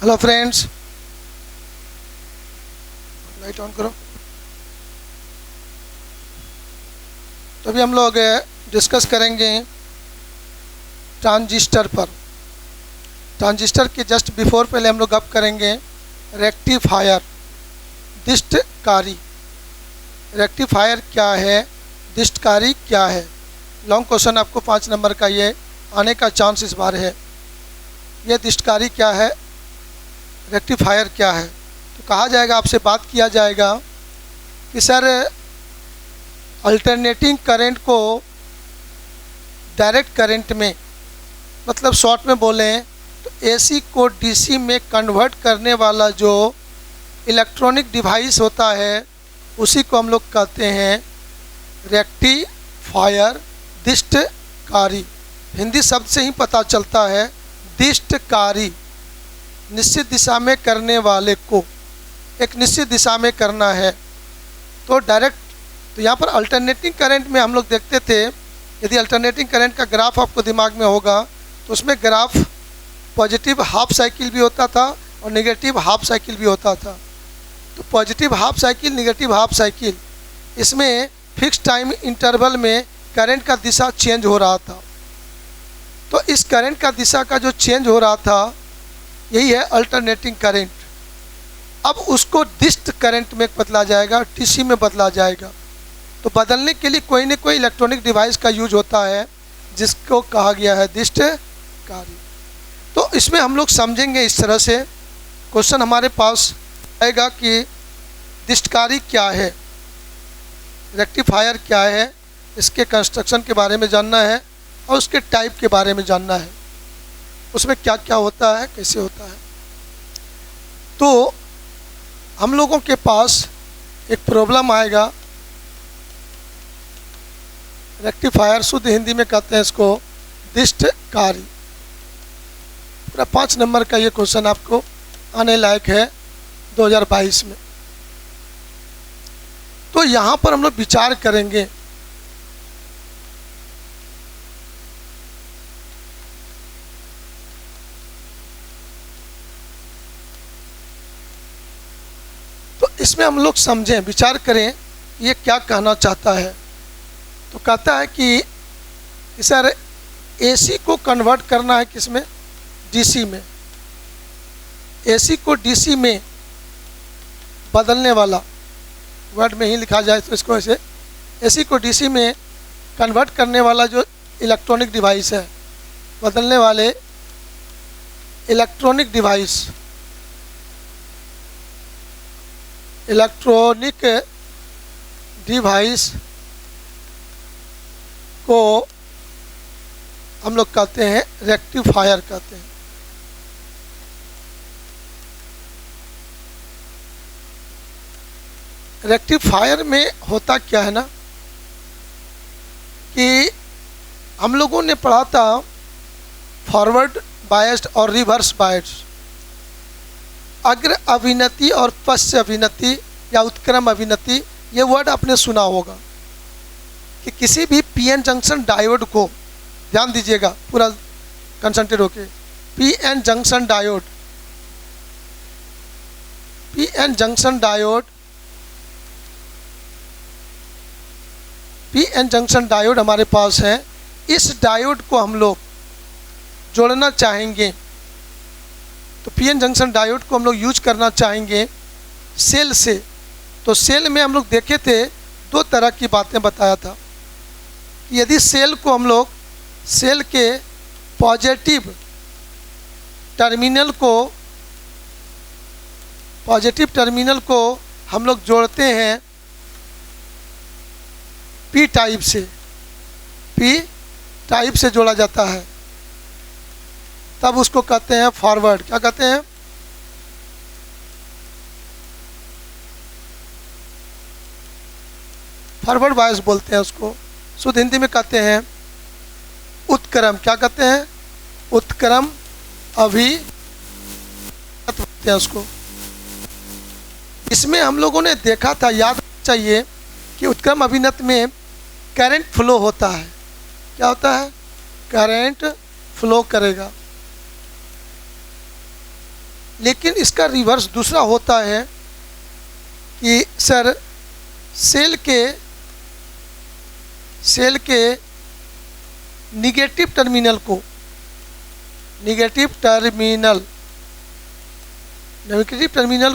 Hello friends, light on करो। तो अभी हम लोग डिस्कस करेंगे ट्रांजिस्टर पर। ट्रांजिस्टर के जस्ट बिफोर पहले हम लोग अब करेंगे रेक्टिफायर, दिष्टकारी। रेक्टिफायर क्या है, दिष्टकारी क्या है? लॉन्ग क्वेश्चन आपको 5 नंबर का ये आने का चांस इस बार है। ये दिष्टकारी क्या है, रेक्टिफायर क्या है? तो कहा जाएगा, आपसे बात किया जाएगा कि सर अल्टरनेटिंग करंट को डायरेक्ट करंट में, मतलब शॉर्ट में बोलें तो एसी को डीसी में कन्वर्ट करने वाला जो इलेक्ट्रॉनिक डिवाइस होता है उसी को हम लोग कहते हैं रेक्टिफायर, दिष्टकारी। हिंदी शब्द से ही पता चलता है, दिष्टकारी निश्चित दिशा में करने वाले को, एक निश्चित दिशा में करना है। तो डायरेक्ट, तो यहाँ पर अल्टरनेटिंग करंट में हम लोग देखते थे, यदि अल्टरनेटिंग करंट का ग्राफ आपको दिमाग में होगा तो उसमें ग्राफ पॉजिटिव हाफ साइकिल भी होता था और नेगेटिव हाफ साइकिल भी होता था। तो positive half cycle, negative half cycle, इसमें फिक्स टाइम इंटरवल में करंट का दिशा चेंज हो रहा था। तो इस करंट का दिशा का जो चेंज हो रहा था यही है अल्टरनेटिंग करंट। अब उसको डिस्ट करंट में बदला जाएगा, डीसी में बदला जाएगा। तो बदलने के लिए कोई न कोई इलेक्ट्रॉनिक डिवाइस का यूज होता है जिसको कहा गया है दिष्टकारी। तो इसमें हम लोग समझेंगे इस तरह से, क्वेश्चन हमारे पास आएगा कि दिष्टकारी क्या है, रेक्टिफायर क्या है, इसके कंस्ट्रक्शन के बारे में जानना है और उसके टाइप के बारे में जानना है, उसमें क्या क्या होता है, कैसे होता है। तो हम लोगों के पास एक प्रॉब्लम आएगा, रेक्टिफायर शुद्ध हिंदी में कहते हैं इसको दिष्टकारी। पूरा 5 नंबर का ये क्वेश्चन आपको आने लायक है 2022 में। तो यहाँ पर हम लोग विचार करेंगे तो इसमें हम लोग समझें, विचार करें ये क्या कहना चाहता है। तो कहता है कि सर एसी को कन्वर्ट करना है किसमें, डीसी में। एसी को डीसी में बदलने वाला, वर्ड में ही लिखा जाए तो इसको ऐसे, एसी को डीसी में कन्वर्ट करने वाला जो इलेक्ट्रॉनिक डिवाइस है, बदलने वाले इलेक्ट्रॉनिक डिवाइस, इलेक्ट्रॉनिक डिवाइस को हम लोग कहते हैं रेक्टिफायर कहते हैं। रेक्टिफायर में होता क्या है ना कि हम लोगों ने पढ़ा था फॉरवर्ड बायस्ड और रिवर्स बायस्ड, अग्र अभिनति और पश्च अभिनति या उत्क्रम अभिनति। ये वर्ड आपने सुना होगा कि किसी भी पीएन जंक्शन डायोड को, ध्यान दीजिएगा पूरा कंसंट्रेट होके, PN junction diode, PN junction diode, PN junction diode हमारे पास है। इस डायोड को हम लोग जोड़ना चाहेंगे तो पीएन जंक्शन डायोड को हम लोग यूज करना चाहेंगे सेल से। तो सेल में हम लोग देखे थे 2 तरह की बातें बताया था कि यदि सेल को हम लोग, सेल के पॉजिटिव टर्मिनल को हम लोग जोड़ते हैं पी टाइप से, पी टाइप से जोड़ा जाता है, तब उसको कहते हैं फॉरवर्ड। क्या कहते हैं? फॉरवर्ड बायस बोलते हैं उसको। शुद्ध हिंदी में कहते हैं उत्क्रम। क्या कहते हैं? उत्क्रम अभिनत बोलते हैं उसको। इसमें हम लोगों ने देखा था, याद चाहिए कि उत्क्रम अभिनत में करंट फ्लो होता है। क्या होता है? करंट फ्लो करेगा। लेकिन इसका रिवर्स दूसरा होता है कि सर सेल के निगेटिव टर्मिनल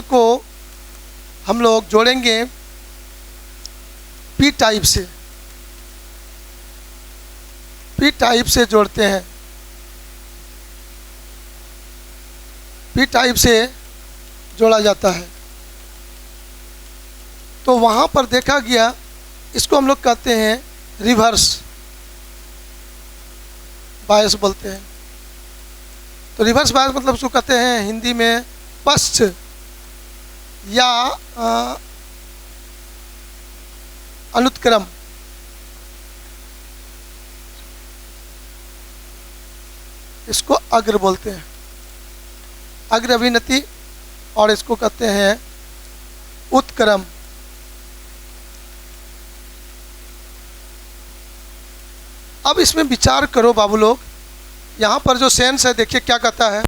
को हम लोग जोड़ेंगे पी टाइप से जोड़ते हैं, पी टाइप से जोड़ा जाता है। तो वहाँ पर देखा गया, इसको हम लोग कहते हैं रिवर्स बायस बोलते हैं। तो रिवर्स बायस मतलब उसको कहते हैं हिंदी में पश्च या अनुत्क्रम। इसको अग्र बोलते हैं, अग्र अभिनति, और इसको कहते हैं उत्क्रम। अब इसमें विचार करो बाबू लोग, यहाँ पर जो सेंस है देखिए क्या कहता है।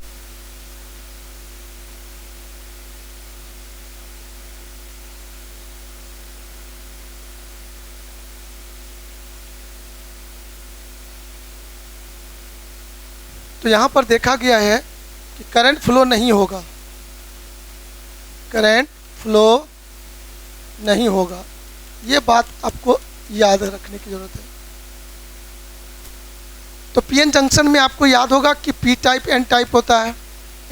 तो यहाँ पर देखा गया है कि करंट फ्लो नहीं होगा, करंट फ्लो नहीं होगा। ये बात आपको याद रखने की ज़रूरत है। तो पीएन जंक्शन में आपको याद होगा कि पी टाइप एन टाइप होता है।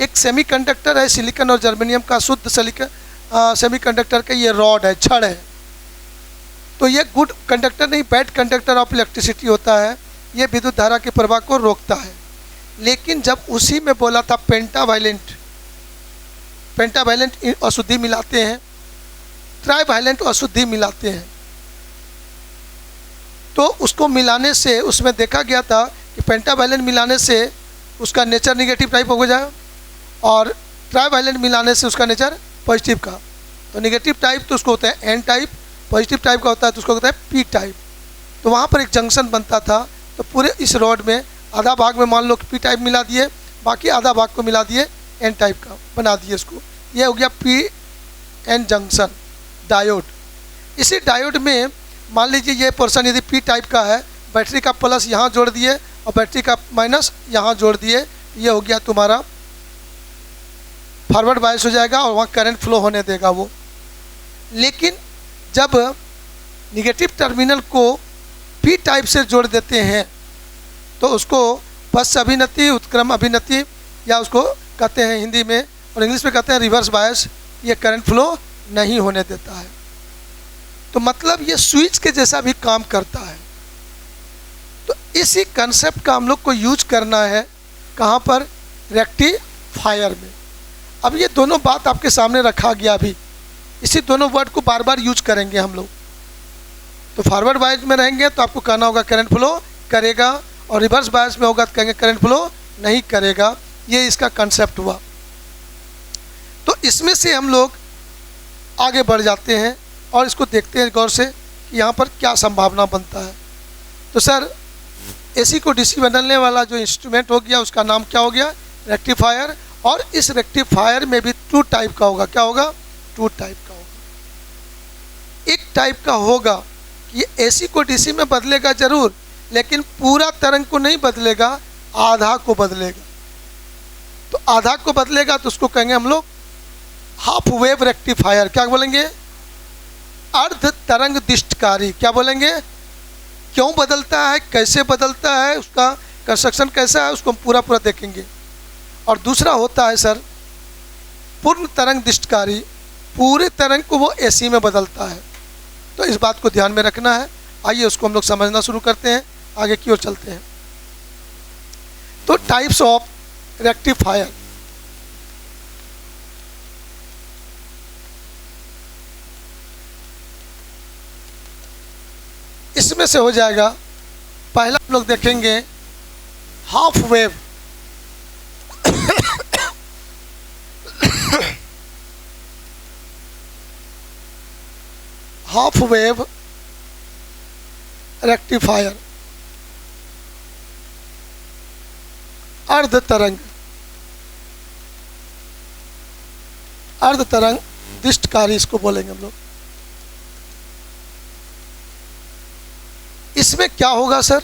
एक सेमीकंडक्टर है सिलिकॉन और जर्मेनियम का, शुद्ध सेमीकंडक्टर का ये रॉड है, छड़ है। तो ये गुड कंडक्टर नहीं, बैड कंडक्टर ऑफ इलेक्ट्रिसिटी होता है। ये विद्युत धारा के प्रवाह को रोकता है। लेकिन जब उसी में बोला था पेंटावायलेंट अशुद्धि मिलाते हैं, ट्राईवायलेंट अशुद्धि मिलाते हैं, तो उसको मिलाने से उसमें देखा गया था कि पेंटावायलेंट मिलाने से उसका नेचर निगेटिव टाइप हो जाए और ट्राईवायलेंट मिलाने से उसका नेचर पॉजिटिव का। तो निगेटिव टाइप तो उसको होता है एन टाइप, पॉजिटिव टाइप का होता है तो उसको होता है पी टाइप। तो वहाँ पर एक जंक्शन बनता था। तो पूरे इस रॉड में आधा भाग में मान लो पी टाइप मिला दिए, बाकी आधा भाग को मिला दिए एन टाइप का, बना दिए इसको। ये हो गया पी एन जंक्शन डायोड। इसी डायोड में मान लीजिए ये पोर्शन यदि पी टाइप का है, बैटरी का प्लस यहाँ जोड़ दिए और बैटरी का माइनस यहाँ जोड़ दिए, ये हो गया तुम्हारा फॉरवर्ड बायस हो जाएगा और वहाँ करंट फ्लो होने देगा वो। लेकिन जब निगेटिव टर्मिनल को पी टाइप से जोड़ देते हैं तो उसको पश्च अभिनति, उत्क्रम अभिनति, या उसको कहते हैं हिंदी में और इंग्लिश में कहते हैं रिवर्स बायस। ये करंट फ्लो नहीं होने देता है। तो मतलब ये स्विच के जैसा भी काम करता है। तो इसी कंसेप्ट का हम लोग को यूज करना है कहाँ पर, रेक्टिफायर में। अब ये दोनों बात आपके सामने रखा गया, अभी इसी दोनों वर्ड को बार बार यूज करेंगे हम लोग। तो फॉरवर्ड बायस में रहेंगे तो आपको कहना होगा करंट फ्लो करेगा, और रिवर्स बायस में होगा तो कहेंगे करंट फ्लो नहीं करेगा। ये इसका कंसेप्ट हुआ। तो इसमें से हम लोग आगे बढ़ जाते हैं और इसको देखते हैं गौर से कि यहाँ पर क्या संभावना बनता है। तो सर एसी को डीसी बदलने वाला जो इंस्ट्रूमेंट हो गया उसका नाम क्या हो गया, रेक्टिफायर। और इस रेक्टिफायर में भी टू टाइप का होगा। क्या होगा, टू टाइप का होगा। एक टाइप का होगा कि एसी को डीसी में बदलेगा जरूर, लेकिन पूरा तरंग को नहीं बदलेगा, आधा को बदलेगा। तो आधा को बदलेगा तो उसको कहेंगे हम लोग हाफ वेव रेक्टिफायर। क्या बोलेंगे, अर्ध तरंग दिष्टकारी। क्या बोलेंगे, क्यों बदलता है, कैसे बदलता है, उसका कंस्ट्रक्शन कैसा है, उसको हम पूरा पूरा देखेंगे। और दूसरा होता है सर पूर्ण तरंग दिष्टकारी। पूरे तरंग को वो एसी में बदलता है। तो इस बात को ध्यान में रखना है। आइए उसको हम लोग समझना शुरू करते हैं, आगे की ओर चलते हैं। तो टाइप्स ऑफ रेक्टिफायर। इसमें से हो जाएगा, पहला हम लोग देखेंगे half wave. Half wave rectifier, अर्ध तरंग। अर्ध तरंग दिष्टकारी इसको बोलेंगे हम लोग। इसमें क्या होगा सर,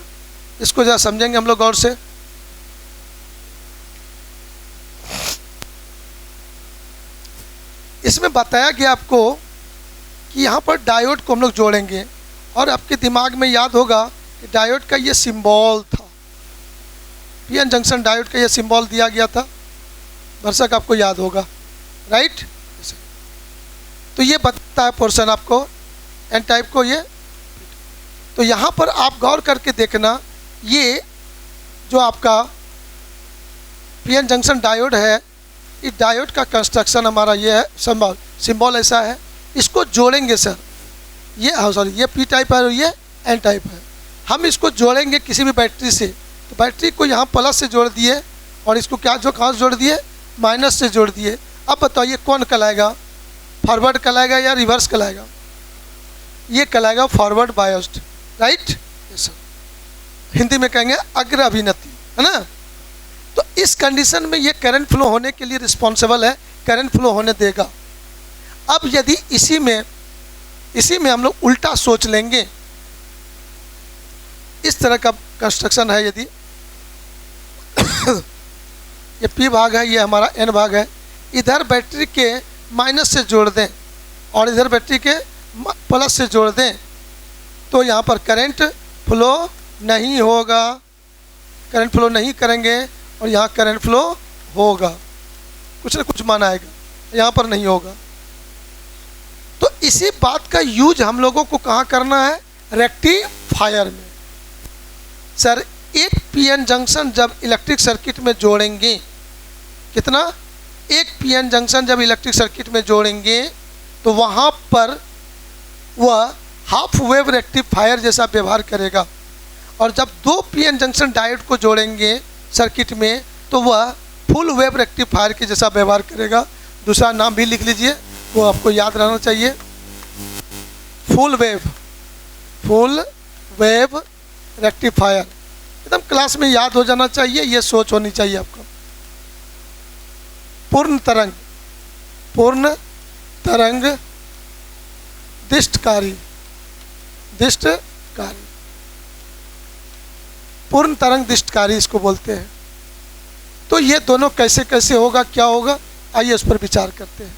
इसको जरा समझेंगे हम लोग गौर से। इसमें बताया गया आपको कि यहाँ पर डायोड को हम लोग जोड़ेंगे, और आपके दिमाग में याद होगा कि डायोड का ये सिंबल था, पीएन जंक्शन डायोड का ये सिंबल दिया गया था, दर्शक आपको याद होगा, राइट। तो ये बताता है पोर्शन आपको एन टाइप को ये। तो यहाँ पर आप गौर करके देखना, ये जो आपका पीएन जंक्शन डायोड है, इस डायोड का कंस्ट्रक्शन हमारा ये है, सिंबल ऐसा है। इसको जोड़ेंगे सर, ये सॉरी ये पी टाइप है और ये एन टाइप है। हम इसको जोड़ेंगे किसी भी बैटरी से, तो बैटरी को यहाँ प्लस से जोड़ दिए और इसको क्या जो कहाँ से जोड़ दिए, माइनस से जोड़ दिए। अब बताइए कौन कहलाएगा, फॉरवर्ड कहलाएगा या रिवर्स कहलाएगा? ये कहलाएगा forward biased, right. Yes sir, Hindi में कहेंगे अग्र अभिनति, है ना। तो इस कंडीशन में ये करंट फ्लो होने के लिए रिस्पॉन्सिबल है, करंट फ्लो होने देगा। अब यदि इसी में हम लोग उल्टा सोच लेंगे, इस तरह का कंस्ट्रक्शन है, यदि ये पी भाग है, ये हमारा एन भाग है, इधर बैटरी के माइनस से जोड़ दें और इधर बैटरी के प्लस से जोड़ दें, तो यहाँ पर करंट फ्लो नहीं होगा, करंट फ्लो नहीं करेंगे, और यहाँ करंट फ्लो होगा, कुछ ना कुछ मान आएगा, यहाँ पर नहीं होगा। तो इसी बात का यूज हम लोगों को कहाँ करना है, रेक्टिफायर में। सर एक पीएन जंक्शन जब इलेक्ट्रिक सर्किट में जोड़ेंगे, कितना, एक पीएन जंक्शन जब इलेक्ट्रिक सर्किट में जोड़ेंगे तो वहाँ पर वह हाफ वेव रेक्टिफायर जैसा व्यवहार करेगा, और जब दो पीएन जंक्शन डायोड को जोड़ेंगे सर्किट में तो वह फुल वेव रेक्टिफायर के जैसा व्यवहार करेगा। दूसरा नाम भी लिख लीजिए, वो आपको याद रहना चाहिए, फुल वेव रेक्टिफायर। एकदम क्लास में याद हो जाना चाहिए, ये सोच होनी चाहिए आपको। पूर्ण तरंग दिष्टकारी, पूर्ण तरंग दिष्टकारी इसको बोलते हैं। तो ये दोनों कैसे कैसे होगा, क्या होगा, आइए उस पर विचार करते हैं।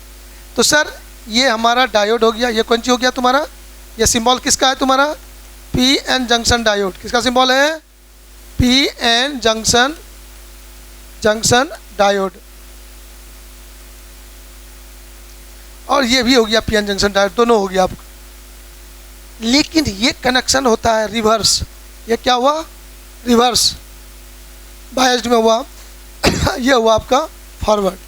तो सर ये हमारा डायोड हो गया, ये कौन सी हो गया तुम्हारा, ये सिंबल किसका है तुम्हारा, पी एन जंक्शन डायोड, किसका सिंबल है, पी एन जंक्शन डायोड। और ये भी हो गया पी एन जंक्शन डायोड, दोनों हो गया आपका। लेकिन ये कनेक्शन होता है रिवर्स, ये क्या हुआ, रिवर्स बायस्ड में हुआ ये हुआ आपका फॉरवर्ड।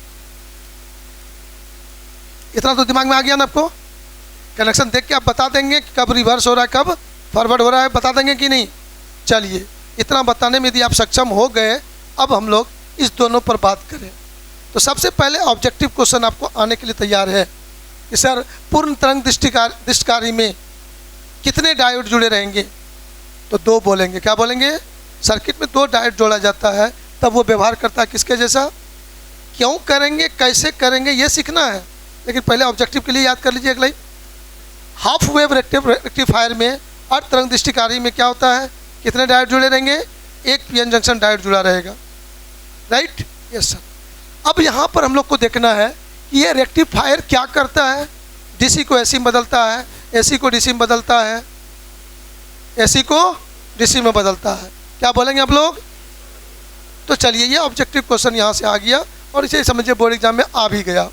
इतना तो दिमाग में आ गया ना आपको, कनेक्शन देख के आप बता देंगे कि कब रिवर्स हो रहा है, कब फॉरवर्ड हो रहा है, बता देंगे कि नहीं। चलिए इतना बताने में यदि आप सक्षम हो गए, अब हम लोग इस दोनों पर बात करें। तो सबसे पहले ऑब्जेक्टिव क्वेश्चन आपको आने के लिए तैयार है कि सर पूर्ण तरंग दिष्टकारी में कितने डायोड जुड़े रहेंगे, तो दो बोलेंगे। क्या बोलेंगे, सर्किट में दो डायोड जोड़ा जाता है, तब वो व्यवहार करता है किसके जैसा, क्यों करेंगे, कैसे करेंगे, ये सीखना है। लेकिन पहले ऑब्जेक्टिव के लिए याद कर लीजिए अगला ही, हाफ वेव रेक्टिफायर में अर्ध तरंग दिष्टकारी में क्या होता है, कितने डायोड जुड़े रहेंगे, एक पीएन जंक्शन डायोड जुड़ा रहेगा, राइट। Yes sir. अब यहाँ पर हम लोग को देखना है कि ये रेक्टिफायर क्या करता है, डीसी को एसी में बदलता है, एसी को डीसी में बदलता है, एसी को डीसी में बदलता है। क्या बोलेंगे आप लोग। तो चलिए ये ऑब्जेक्टिव क्वेश्चन यहाँ से आ गया और इसे समझिए बोर्ड एग्जाम में आ भी गया,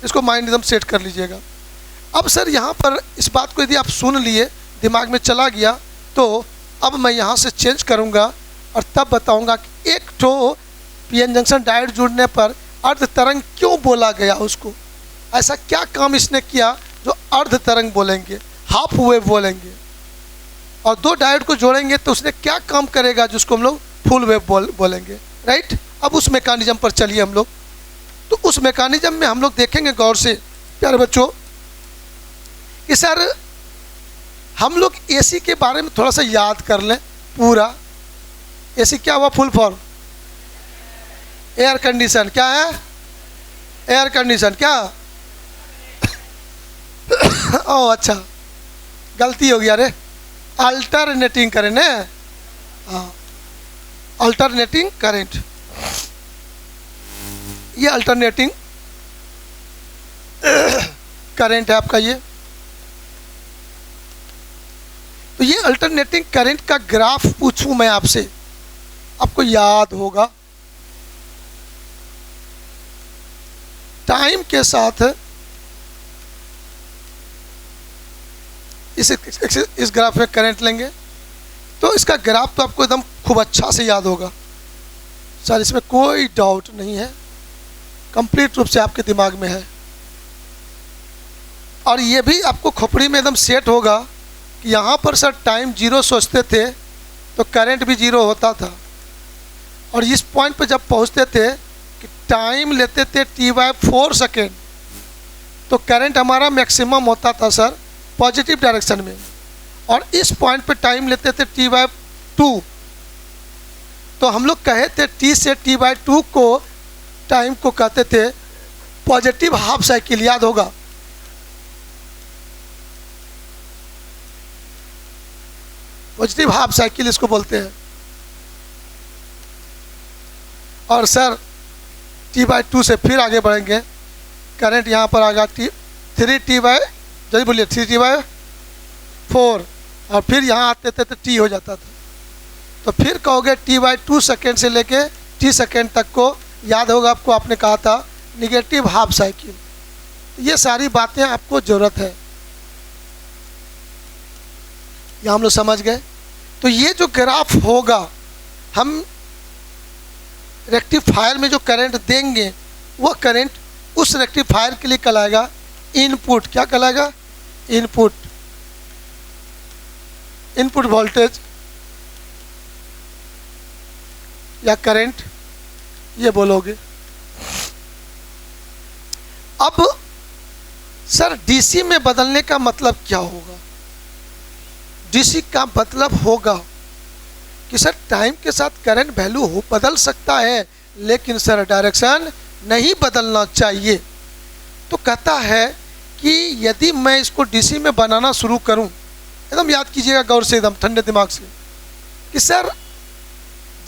इसको माइंड एकदम सेट कर लीजिएगा। अब सर यहाँ पर इस बात को यदि आप सुन लिए, दिमाग में चला गया, तो अब मैं यहाँ से चेंज करूँगा और तब बताऊँगा कि एक तो पीएन जंक्शन डायोड जुड़ने पर अर्ध तरंग क्यों बोला गया, उसको ऐसा क्या काम इसने किया जो अर्ध तरंग बोलेंगे, हाफ वेव बोलेंगे, और दो डायोड को जोड़ेंगे तो उसने क्या काम करेगा जिसको हम लोग फुल वेव बोलेंगे, राइट। अब उस मैकेनिज्म पर चलिए हम लोग। तो उस मैकेनिज्म में हम लोग देखेंगे गौर से प्यारे बच्चों कि सर हम लोग एसी के बारे में थोड़ा सा याद कर लें पूरा। एसी क्या हुआ, फुल फॉर्म एयर कंडीशन, क्या है, एयर कंडीशन क्या? ओह अच्छा, गलती हो गया रे, अल्टरनेटिंग करंट है। हाँ, अल्टरनेटिंग करंट, ये अल्टरनेटिंग करंट है आपका ये। तो ये अल्टरनेटिंग करंट का ग्राफ पूछूं मैं आपसे, आपको याद होगा टाइम के साथ इस ग्राफ में करंट लेंगे तो इसका ग्राफ तो आपको एकदम खूब अच्छा से याद होगा सर, इसमें कोई डाउट नहीं है, कंप्लीट रूप से आपके दिमाग में है। और ये भी आपको खोपड़ी में एकदम सेट होगा कि यहाँ पर सर टाइम जीरो सोचते थे तो करंट भी जीरो होता था, और इस पॉइंट पर जब पहुँचते थे कि टाइम लेते थे t/4 सेकेंड तो करंट हमारा मैक्सिमम होता था सर पॉजिटिव डायरेक्शन में, और इस पॉइंट पे टाइम लेते थे t/2 तो हम लोग कहे थे t से t/2 को टाइम को कहते थे पॉजिटिव हाफ साइकिल, याद होगा। पॉजिटिव हाफ साइकिल इसको बोलते हैं। और सर t/2 से फिर आगे बढ़ेंगे, करंट यहाँ पर आएगा 3t/, जल्दी बोलिए 3t/4, और फिर यहाँ आते थे तो t हो जाता था, तो फिर कहोगे t/2 सेकेंड से लेके t सेकेंड तक को, याद होगा आपको, आपने कहा था निगेटिव हाफ साइकिल। ये सारी बातें आपको ज़रूरत है, ये हम लोग समझ गए। तो ये जो ग्राफ होगा, हम रेक्टिफायर में जो करंट देंगे वो करंट उस रेक्टिफायर के लिए कहलाएगा इनपुट। क्या कहलाएगा? इनपुट, इनपुट वोल्टेज या करंट, ये बोलोगे। अब सर डीसी में बदलने का मतलब क्या होगा? डीसी का मतलब होगा कि सर टाइम के साथ करंट वैल्यू बदल सकता है, लेकिन सर डायरेक्शन नहीं बदलना चाहिए। तो कहता है कि यदि मैं इसको डीसी में बनाना शुरू करूं, एकदम याद कीजिएगा गौर से, एकदम ठंडे दिमाग से, कि सर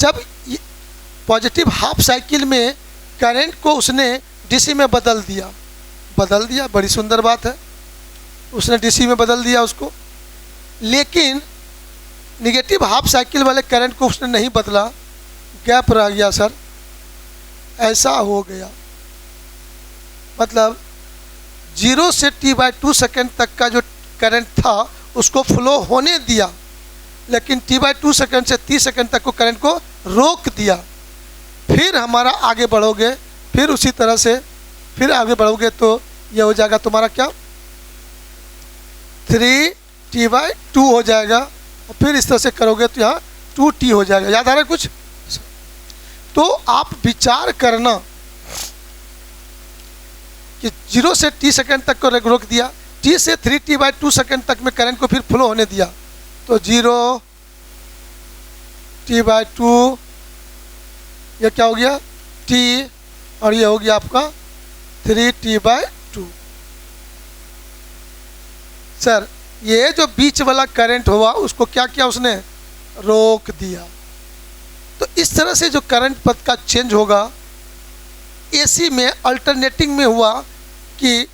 जब पॉजिटिव हाफ साइकिल में करंट को उसने डीसी में बदल दिया, बड़ी सुंदर बात है, उसने डीसी में बदल दिया उसको, लेकिन निगेटिव हाफ साइकिल वाले करंट को उसने नहीं बदला, गैप रह गया सर, ऐसा हो गया। मतलब 0 से t/2 सेकेंड तक का जो करंट था उसको फ्लो होने दिया, लेकिन t/2 सेकेंड से 30 सेकेंड तक को करंट को रोक दिया। फिर हमारा आगे बढ़ोगे, फिर उसी तरह से फिर आगे बढ़ोगे तो ये हो जाएगा तुम्हारा क्या, 3t/2 हो जाएगा, और फिर इस तरह से करोगे तो यहाँ 2t हो जाएगा। याद आ रहा है कुछ? तो आप विचार करना कि 0 से t सेकेंड तक को रोक दिया, t से 3t/2 सेकेंड तक में करंट को फिर फ्लो होने दिया, तो 0 t/2, ये क्या हो गया t, और ये हो गया आपका 3t/2। सर ये जो बीच वाला करंट हुआ उसको क्या किया उसने? रोक दिया। तो इस तरह से जो करंट पथ का चेंज होगा, एसी में अल्टरनेटिंग में हुआ कि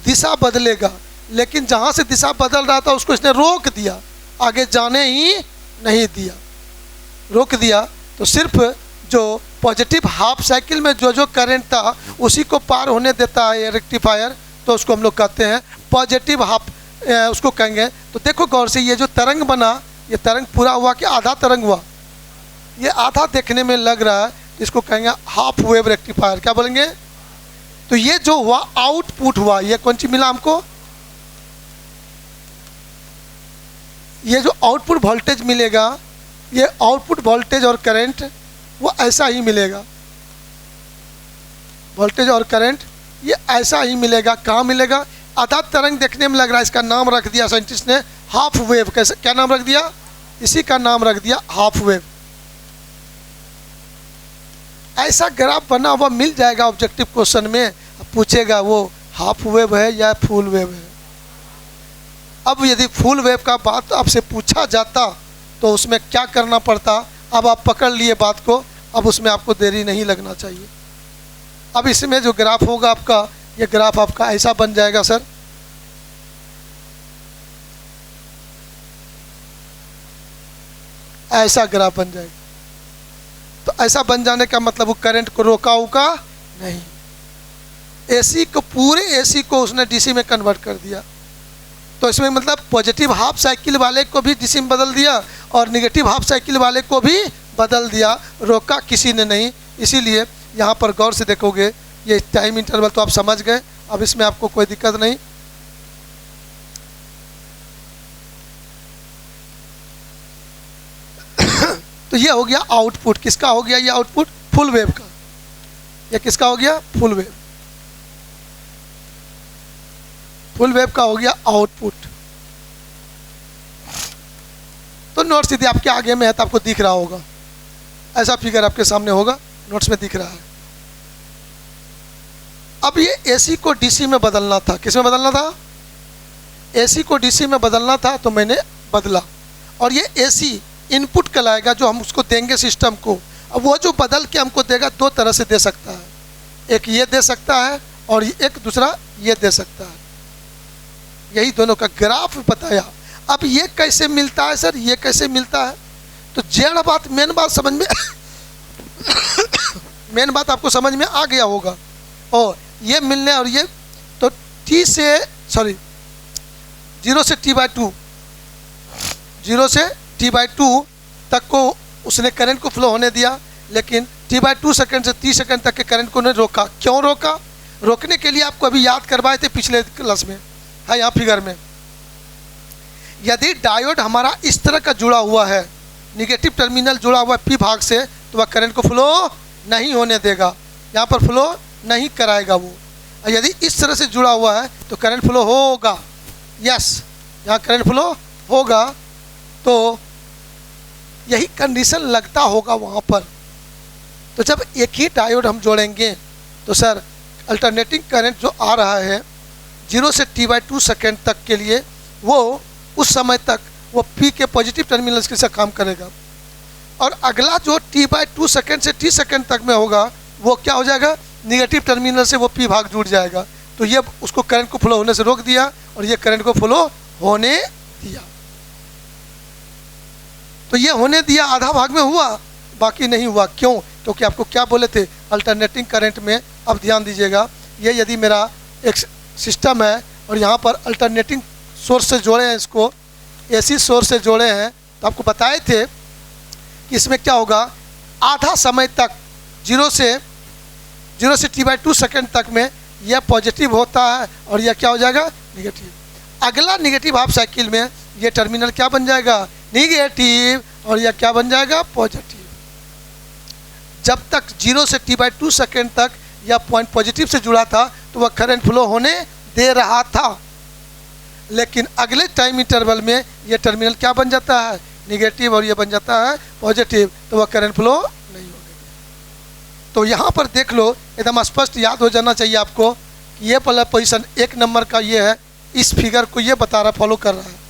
दिशा बदलेगा, लेकिन जहाँ से दिशा बदल रहा था उसको इसने रोक दिया, आगे जाने ही नहीं दिया, रोक दिया। तो सिर्फ जो पॉजिटिव हाफ साइकिल में जो करंट था उसी को पार होने देता है रेक्टिफायर, तो उसको हम लोग कहते हैं पॉजिटिव हाफ, उसको कहेंगे। तो देखो गौर से, ये जो तरंग बना, ये तरंग पूरा हुआ कि आधा तरंग हुआ? ये आधा देखने में लग रहा है, इसको कहेंगे हाफ वेव रेक्टिफायर। क्या बोलेंगे? तो ये जो हुआ आउटपुट हुआ, ये कौन सी मिला हमको? ये जो आउटपुट वोल्टेज मिलेगा, ये आउटपुट वोल्टेज और करंट वो ऐसा ही मिलेगा, वोल्टेज और करंट ये ऐसा ही मिलेगा। कहाँ मिलेगा? आधा तरंग देखने में लग रहा है, इसका नाम रख दिया साइंटिस्ट ने हाफ वेव। कैसे, क्या नाम रख दिया? इसी का नाम रख दिया हाफ वेव। ऐसा ग्राफ बना हुआ मिल जाएगा ऑब्जेक्टिव क्वेश्चन में, अब पूछेगा वो हाफ वेव है या फुल वेव है। अब यदि फुल वेव का बात आपसे पूछा जाता तो उसमें क्या करना पड़ता। अब आप पकड़ लिए बात को, अब उसमें आपको देरी नहीं लगना चाहिए। अब इसमें जो ग्राफ होगा आपका, ये ग्राफ आपका ऐसा बन जाएगा सर, ऐसा ग्राफ बन जाएगा। तो ऐसा बन जाने का मतलब वो करंट को रोका होगा नहीं, एसी को, पूरे एसी को उसने डीसी में कन्वर्ट कर दिया। तो इसमें मतलब पॉजिटिव हाफ साइकिल वाले को भी डीसी में बदल दिया और निगेटिव हाफ साइकिल वाले को भी बदल दिया, रोका किसी ने नहीं। इसीलिए यहाँ पर गौर से देखोगे, ये टाइम इंटरवल तो आप समझ गए, अब इसमें आपको कोई दिक्कत नहीं। तो ये हो गया आउटपुट, किसका हो गया ये आउटपुट? फुल वेव का। ये किसका हो गया? Full wave. फुल वेव का हो गया आउटपुट। तो नोट्स यदि आपके आगे में है तो आपको दिख रहा होगा, ऐसा फिगर आपके सामने होगा, नोट्स में दिख रहा है। अब ये एसी को डीसी में बदलना था, किस में बदलना था? एसी को डीसी में बदलना था, तो मैंने बदला। और ये एसी इनपुट कहलाएगा जो हम उसको देंगे सिस्टम को। अब वो जो बदल के हमको देगा दो तरह से दे सकता है, एक ये दे सकता है और एक दूसरा ये दे सकता है। यही दोनों का ग्राफ बताया। अब ये कैसे मिलता है सर, ये कैसे मिलता है? तो जड़ बात, मेन बात समझ में मेन बात आपको समझ में आ गया होगा। और ये मिलने और ये तो टी से सॉरी 0 से t/2, 0 से t/2 तक को उसने करंट को फ्लो होने दिया, लेकिन t/2 सेकंड से 30 सेकंड तक के करंट को उन्होंने रोका। क्यों रोका? रोकने के लिए आपको अभी याद करवाए थे पिछले क्लास में, है यहाँ फिगर में। यदि डायोड हमारा इस तरह का जुड़ा हुआ है, निगेटिव टर्मिनल जुड़ा हुआ है पी भाग से, तो वह करंट को फ्लो नहीं होने देगा, यहाँ पर फ्लो नहीं कराएगा वो। यदि इस तरह से जुड़ा हुआ है तो करंट फ्लो होगा, यस, यहाँ करंट फ्लो होगा। तो यही कंडीशन लगता होगा वहाँ पर। तो जब एक ही डायोड हम जोड़ेंगे तो सर अल्टरनेटिंग करंट जो आ रहा है 0 से t/2 सेकेंड तक के लिए, वो उस समय तक वो P के पॉजिटिव टर्मिनल्स के साथ काम करेगा। और अगला जो t/2 सेकेंड से t सेकेंड तक में होगा, वो क्या हो जाएगा? निगेटिव टर्मिनल से वो P भाग जुड़ जाएगा। तो ये उसको करंट को फ्लो होने से रोक दिया और ये करंट को फ्लो होने दिया। तो ये होने दिया, आधा भाग में हुआ, बाकी नहीं हुआ। क्यों? क्योंकि आपको क्या बोले थे अल्टरनेटिंग करंट में। अब ध्यान दीजिएगा, ये यदि मेरा एक सिस्टम है और यहाँ पर अल्टरनेटिंग सोर्स से जोड़े हैं, इसको एसी सोर्स से जोड़े हैं, तो आपको बताए थे कि इसमें क्या होगा, आधा समय तक 0 से t/2 सेकेंड तक में यह पॉजिटिव होता है और यह क्या हो जाएगा? निगेटिव। अगला निगेटिव हाफ साइकिल में यह टर्मिनल क्या बन जाएगा? निगेटिव, और यह क्या बन जाएगा? पॉजिटिव। जब तक 0 से t/2 सेकेंड तक यह पॉइंट पॉजिटिव से जुड़ा था तो वह करंट फ्लो होने दे रहा था, लेकिन अगले टाइम इंटरवल में यह टर्मिनल क्या बन जाता है? निगेटिव, और यह बन जाता है पॉजिटिव, तो वह करंट फ्लो नहीं होगा। तो यहाँ पर देख लो, एकदम स्पष्ट याद हो जाना चाहिए आपको कि ये पहला पोजीशन 1 नंबर का ये है, इस फिगर को ये बता रहा, फॉलो कर रहा है।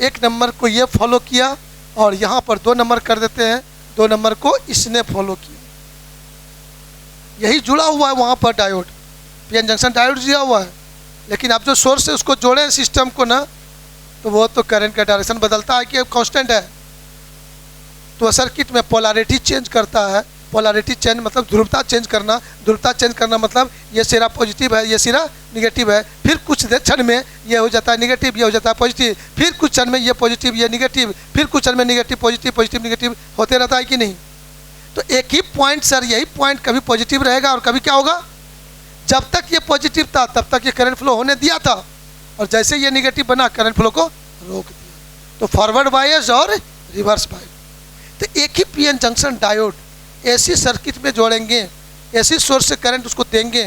1 नंबर को ये फॉलो किया और यहाँ पर 2 नंबर कर देते हैं, 2 नंबर को इसने फॉलो किया। यही जुड़ा हुआ है वहाँ पर डायोड, पीएन जंक्शन डायोड जुड़ा हुआ है, लेकिन आप जो सोर्स से उसको जोड़े हैं सिस्टम को ना, तो वो तो करंट का डायरेक्शन बदलता है कि कांस्टेंट है। तो सर्किट में पोलैरिटी चेंज करता है। पोलैरिटी चेंज मतलब ध्रुवता चेंज करना। ध्रुवता चेंज करना मतलब ये सिरा पॉजिटिव है, ये सिरा निगेटिव है, फिर कुछ क्षण में ये हो जाता है निगेटिव, ये हो जाता है पॉजिटिव, फिर कुछ क्षण में ये पॉजिटिव, ये निगेटिव, फिर कुछ क्षण में निगेटिव पॉजिटिव, पॉजिटिव निगेटिव होते रहता है कि नहीं? तो एक ही पॉइंट सर, यही पॉइंट कभी पॉजिटिव रहेगा और कभी क्या होगा? जब तक ये पॉजिटिव था तब तक ये करंट फ्लो होने दिया था, और जैसे ये निगेटिव बना करंट फ्लो को रोक दिया। तो फॉरवर्ड बायस और रिवर्स बायस। तो एक ही PN junction diode AC circuit में जोड़ेंगे, एसी सोर्स से करंट उसको देंगे,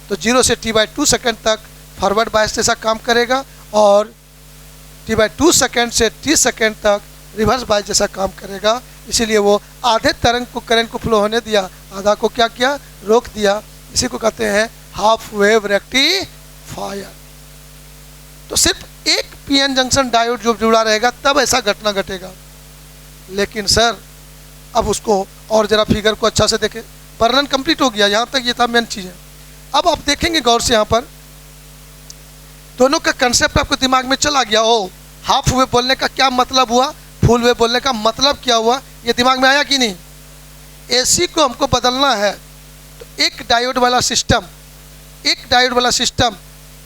तो 0 से t/2 सेकेंड तक फॉरवर्ड बायस जैसा काम करेगा और t/2 सेकेंड से t सेकेंड तक रिवर्स बायस जैसा काम करेगा। इसीलिए वो आधे तरंग को करंट को फ्लो होने दिया, आधा को क्या किया? रोक दिया। इसी को कहते हैं हाफ वेव रेक्टिफायर। तो सिर्फ एक पीएन जंक्शन डायोड जो जुड़ा रहेगा तब ऐसा घटना घटेगा। लेकिन सर अब उसको और जरा फिगर को अच्छा से देखें। वर्णन कंप्लीट हो गया, यहाँ तक ये था मेन चीज़ है। अब आप देखेंगे गौर से, यहाँ पर दोनों का कंसेप्ट आपको दिमाग में चला गया। ओ हाफ वेव बोलने का क्या मतलब हुआ, फुल वेव बोलने का मतलब क्या हुआ, ये दिमाग में आया कि नहीं। एसी को हमको बदलना है तो एक डायोड वाला सिस्टम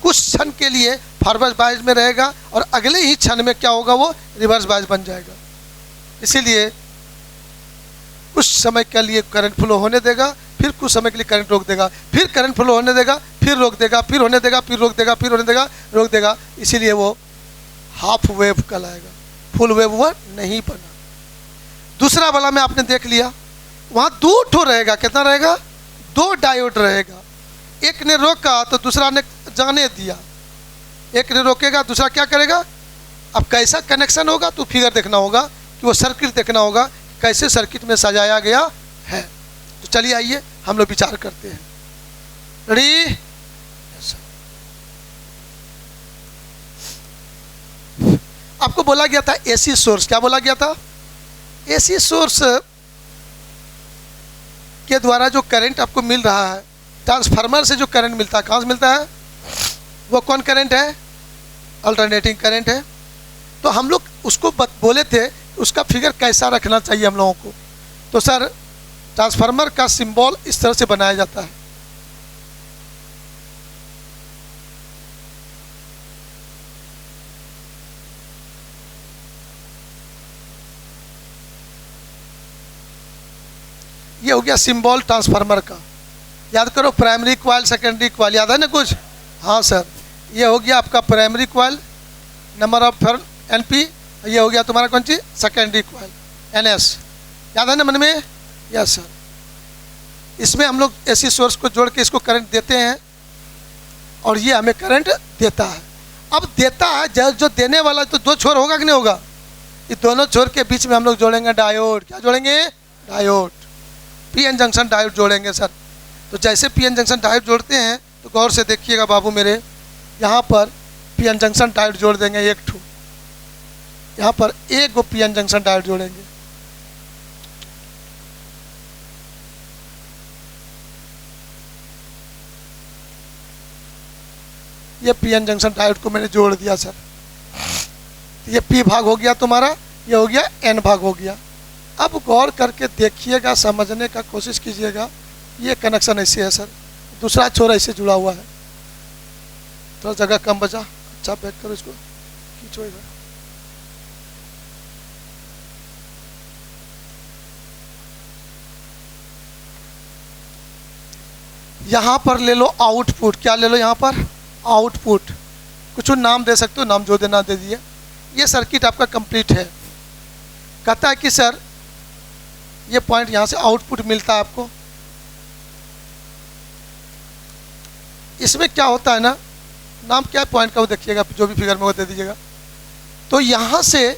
कुछ क्षण के लिए फॉरवर्ड बायस में रहेगा और अगले ही क्षण में क्या होगा, वो रिवर्स बायस बन जाएगा। इसीलिए कुछ समय के लिए करंट फ्लो होने देगा, फिर कुछ समय के लिए करंट रोक देगा, फिर करंट फ्लो होने देगा, फिर रोक देगा, फिर होने देगा, फिर रोक देगा, फिर होने देगा, रोक देगा। इसीलिए वो हाफ वेव कहलाएगा, फुल वेव वो नहीं बना। दूसरा वाला में आपने देख लिया, वहाँ दो ठो रहेगा। कितना रहेगा, दो डायोड रहेगा। एक ने रोका तो दूसरा ने जाने दिया। एक ने रोकेगा, दूसरा क्या करेगा। अब कैसा कनेक्शन होगा तो फिगर देखना होगा, कि वो सर्किट देखना होगा कैसे सर्किट में सजाया गया है। तो चलिए आइए हम लोग विचार करते हैं। रेडी, आपको बोला गया था एसी सोर्स। क्या बोला गया था, एसी सोर्स के द्वारा जो करंट आपको मिल रहा है, ट्रांसफार्मर से जो करंट मिलता है, कहाँ से मिलता है, वो कौन करंट है, अल्टरनेटिंग करंट है। तो हम लोग उसको बोले थे उसका फिगर कैसा रखना चाहिए हम लोगों को। तो सर ट्रांसफार्मर का सिंबल इस तरह से बनाया जाता है। ये हो गया सिंबल ट्रांसफार्मर का। याद करो, प्राइमरी क्वाइल, सेकेंडरी क्वाइल, याद है ना कुछ। हाँ सर, ये हो गया आपका primary coil, number of turn NP. ये हो गया तुम्हारा कौन सी, सेकेंडरी क्वाइल, एनएस। याद है ना मन में। यस सर, इसमें हम लोग एसी सोर्स को जोड़ के इसको करंट देते हैं और ये हमें करंट देता है। अब देता है जो देने वाला, तो दो छोर होगा कि नहीं होगा। ये दोनों छोर के बीच में हम लोग जोड़ेंगे डायोड। क्या जोड़ेंगे, डायोड, पीएन जंक्शन डायोड जोड़ेंगे सर। तो जैसे पीएन जंक्शन डायोड जोड़ते हैं तो गौर से देखिएगा बाबू मेरे, यहाँ पर पीएन जंक्शन डायोड जोड़ देंगे एक ठू, यहाँ पर एक गो पीएन जंक्शन डायोड जोड़ेंगे। ये पीएन जंक्शन डायोड को मैंने जोड़ दिया सर। ये पी भाग हो गया तुम्हारा, ये हो गया एन भाग हो गया। अब गौर करके देखिएगा, समझने का कोशिश कीजिएगा। ये कनेक्शन ऐसे है सर, दूसरा छोर ऐसे जुड़ा हुआ है। थोड़ा जगह कम बचा, अच्छा पैक करो इसको, खींचो इधर। यहाँ पर ले लो आउटपुट। क्या ले लो यहाँ पर, आउटपुट। कुछ नाम दे सकते हो, नाम जो देना दे दिए। ये सर्किट आपका कंप्लीट है। कहता है कि सर ये पॉइंट यहाँ से आउटपुट मिलता है आपको। इसमें क्या होता है ना, नाम क्या है पॉइंट का वो देखिएगा, जो भी फिगर में वो दे दीजिएगा। तो यहाँ से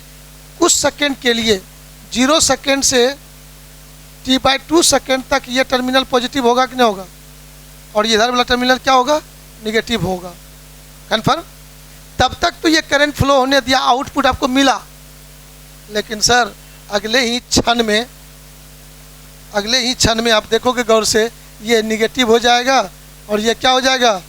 कुछ सेकंड के लिए 0 सेकंड से T/2 सेकंड तक ये टर्मिनल पॉजिटिव होगा कि नहीं होगा, और इधर वाला टर्मिनल क्या होगा, निगेटिव होगा। कन्फर्म। तब तक तो ये करंट फ्लो होने दिया, आउटपुट आपको मिला। लेकिन सर अगले ही क्षण में आप देखोगे गौर से, ये निगेटिव हो जाएगा और ये क्या हो जाएगा,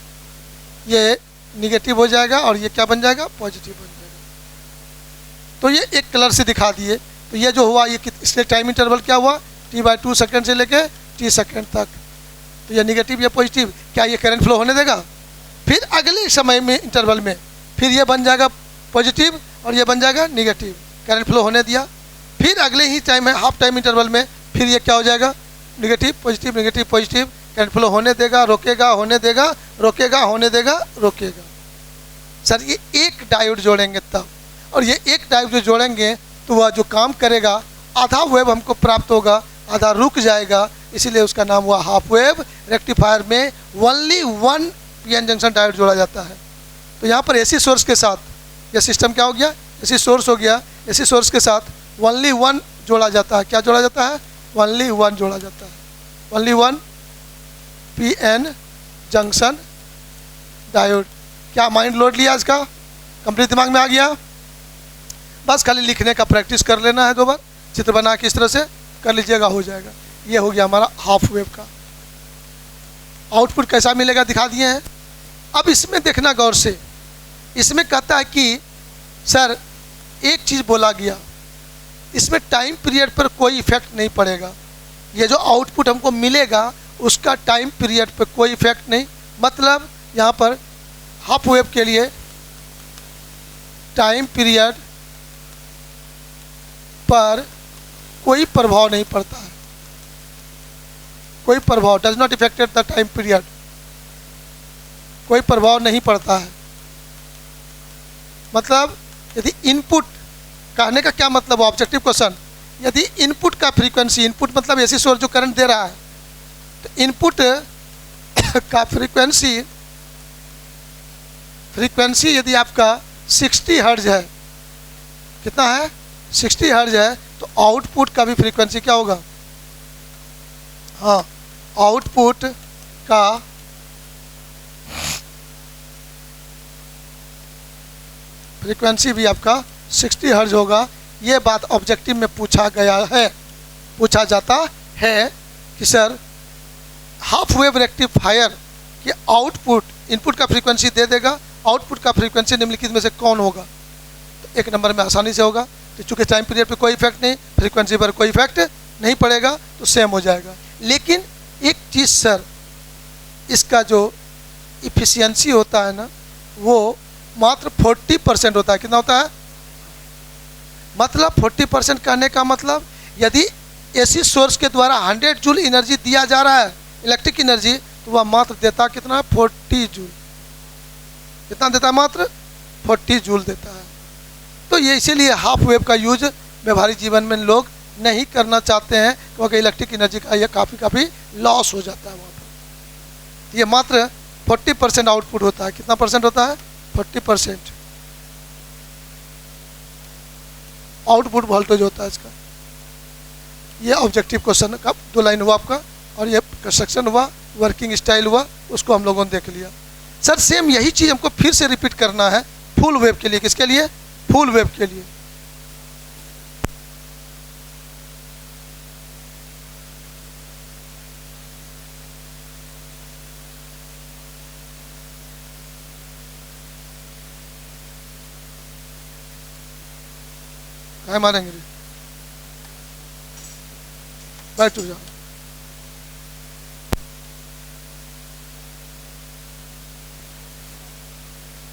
ये निगेटिव हो जाएगा और ये क्या बन जाएगा, पॉजिटिव बन जाएगा। तो ये एक कलर से दिखा दिए। तो ये जो हुआ, ये इसलिए टाइम इंटरवल क्या हुआ, T/2 सेकंड से लेके T सेकंड तक। तो ये निगेटिव, ये पॉजिटिव, क्या ये करंट फ्लो होने देगा। फिर अगले समय में इंटरवल में फिर ये बन जाएगा पॉजिटिव और ये बन जाएगा निगेटिव, करंट फ्लो होने दिया। फिर अगले ही टाइम में, हाफ टाइम इंटरवल में, फिर ये क्या हो जाएगा, negative positive, negative positive, current flow होने देगा, रोकेगा, होने देगा, रोकेगा, होने देगा, रोकेगा। सर ये एक डायोड जोड़ेंगे तब, और ये एक डायोड जो जोड़ेंगे तो वह जो काम करेगा, आधा वेव हमको प्राप्त होगा, आधा रुक जाएगा। इसीलिए उसका नाम हुआ हाफ वेव रेक्टिफायर में ओनली 1 पीएन जंक्शन डायोड जोड़ा जाता है। तो यहाँ पर एसी सोर्स के साथ यह सिस्टम क्या हो गया, एसी सोर्स हो गया। एसी सोर्स के साथ ओनली 1 जोड़ा जाता है। क्या जोड़ा जाता है, ओनली 1 जोड़ा जाता है। Only 1 PN junction diode. क्या माइंड लोड लिया इसका? कंप्लीट दिमाग में आ गया? बस खाली लिखने का प्रैक्टिस कर लेना है, 2 बार चित्र बना के इस तरह से कर लीजिएगा, हो जाएगा। ये हो गया हमारा हाफ वेव का। आउटपुट कैसा मिलेगा दिखा दिए हैं। अब इसमें देखना गौर से, इसमें कहता है कि सर एक चीज़ बोला गया, इसमें टाइम पीरियड पर कोई इफेक्ट नहीं पड़ेगा। ये जो आउटपुट हमको मिलेगा उसका टाइम पीरियड पर कोई इफेक्ट नहीं, मतलब यहाँ पर हाफ वेव के लिए टाइम पीरियड पर कोई प्रभाव नहीं पड़ता है, कोई प्रभाव, does not affected the time period, कोई प्रभाव नहीं पड़ता है। मतलब यदि इनपुट, कहने का क्या मतलब, ऑब्जेक्टिव क्वेश्चन, यदि इनपुट का फ्रीक्वेंसी, इनपुट मतलब ऐसी सोर्स जो करंट दे रहा है, तो इनपुट का फ्रीक्वेंसी यदि आपका 60 हर्ट्ज है, कितना है? 60 हर्ट्ज है, तो आउटपुट का भी फ्रीक्वेंसी क्या होगा? हाँ, आउटपुट का फ्रीक्वेंसी भी आपका 60 हर्ट्ज होगा। ये बात ऑब्जेक्टिव में पूछा गया है, पूछा जाता है कि सर हाफ वेव रेक्टिफायर की आउटपुट इनपुट का फ्रीक्वेंसी दे देगा, आउटपुट का फ्रीक्वेंसी निम्नलिखित में से कौन होगा? तो 1 नंबर में आसानी से होगा, तो चूँकि टाइम पीरियड पे कोई इफेक्ट नहीं, फ्रीक्वेंसी पर कोई इफेक्ट नहीं पड़ेगा, तो सेम हो जाएगा। लेकिन एक चीज़ सर, इसका जो इफिशियंसी होता है ना, वो मात्र 40% होता है। कितना होता है? मतलब 40% कहने का मतलब, यदि एसी सोर्स के द्वारा 100 जूल एनर्जी दिया जा रहा है, इलेक्ट्रिक एनर्जी, तो वह मात्र देता कितना है? 40 जूल। कितना देता है? मात्र 40 जूल देता है। तो ये इसीलिए हाफ वेव का यूज व्यवहारिक जीवन में लोग नहीं करना चाहते हैं, क्योंकि इलेक्ट्रिक एनर्जी का ये काफ़ी लॉस हो जाता है वहाँ पर। ये मात्र 40% आउटपुट होता है। कितना परसेंट होता है? 40% आउटपुट वोल्टेज होता है इसका। ये ऑब्जेक्टिव क्वेश्चन का 2 लाइन हुआ आपका, और ये कंस्ट्रक्शन हुआ, वर्किंग स्टाइल हुआ, उसको हम लोगों ने देख लिया। सर सेम यही चीज़ हमको फिर से रिपीट करना है फुल वेव के लिए। किसके लिए? फुल वेव के लिए। क्या मारेंगे? बैठ जाओ।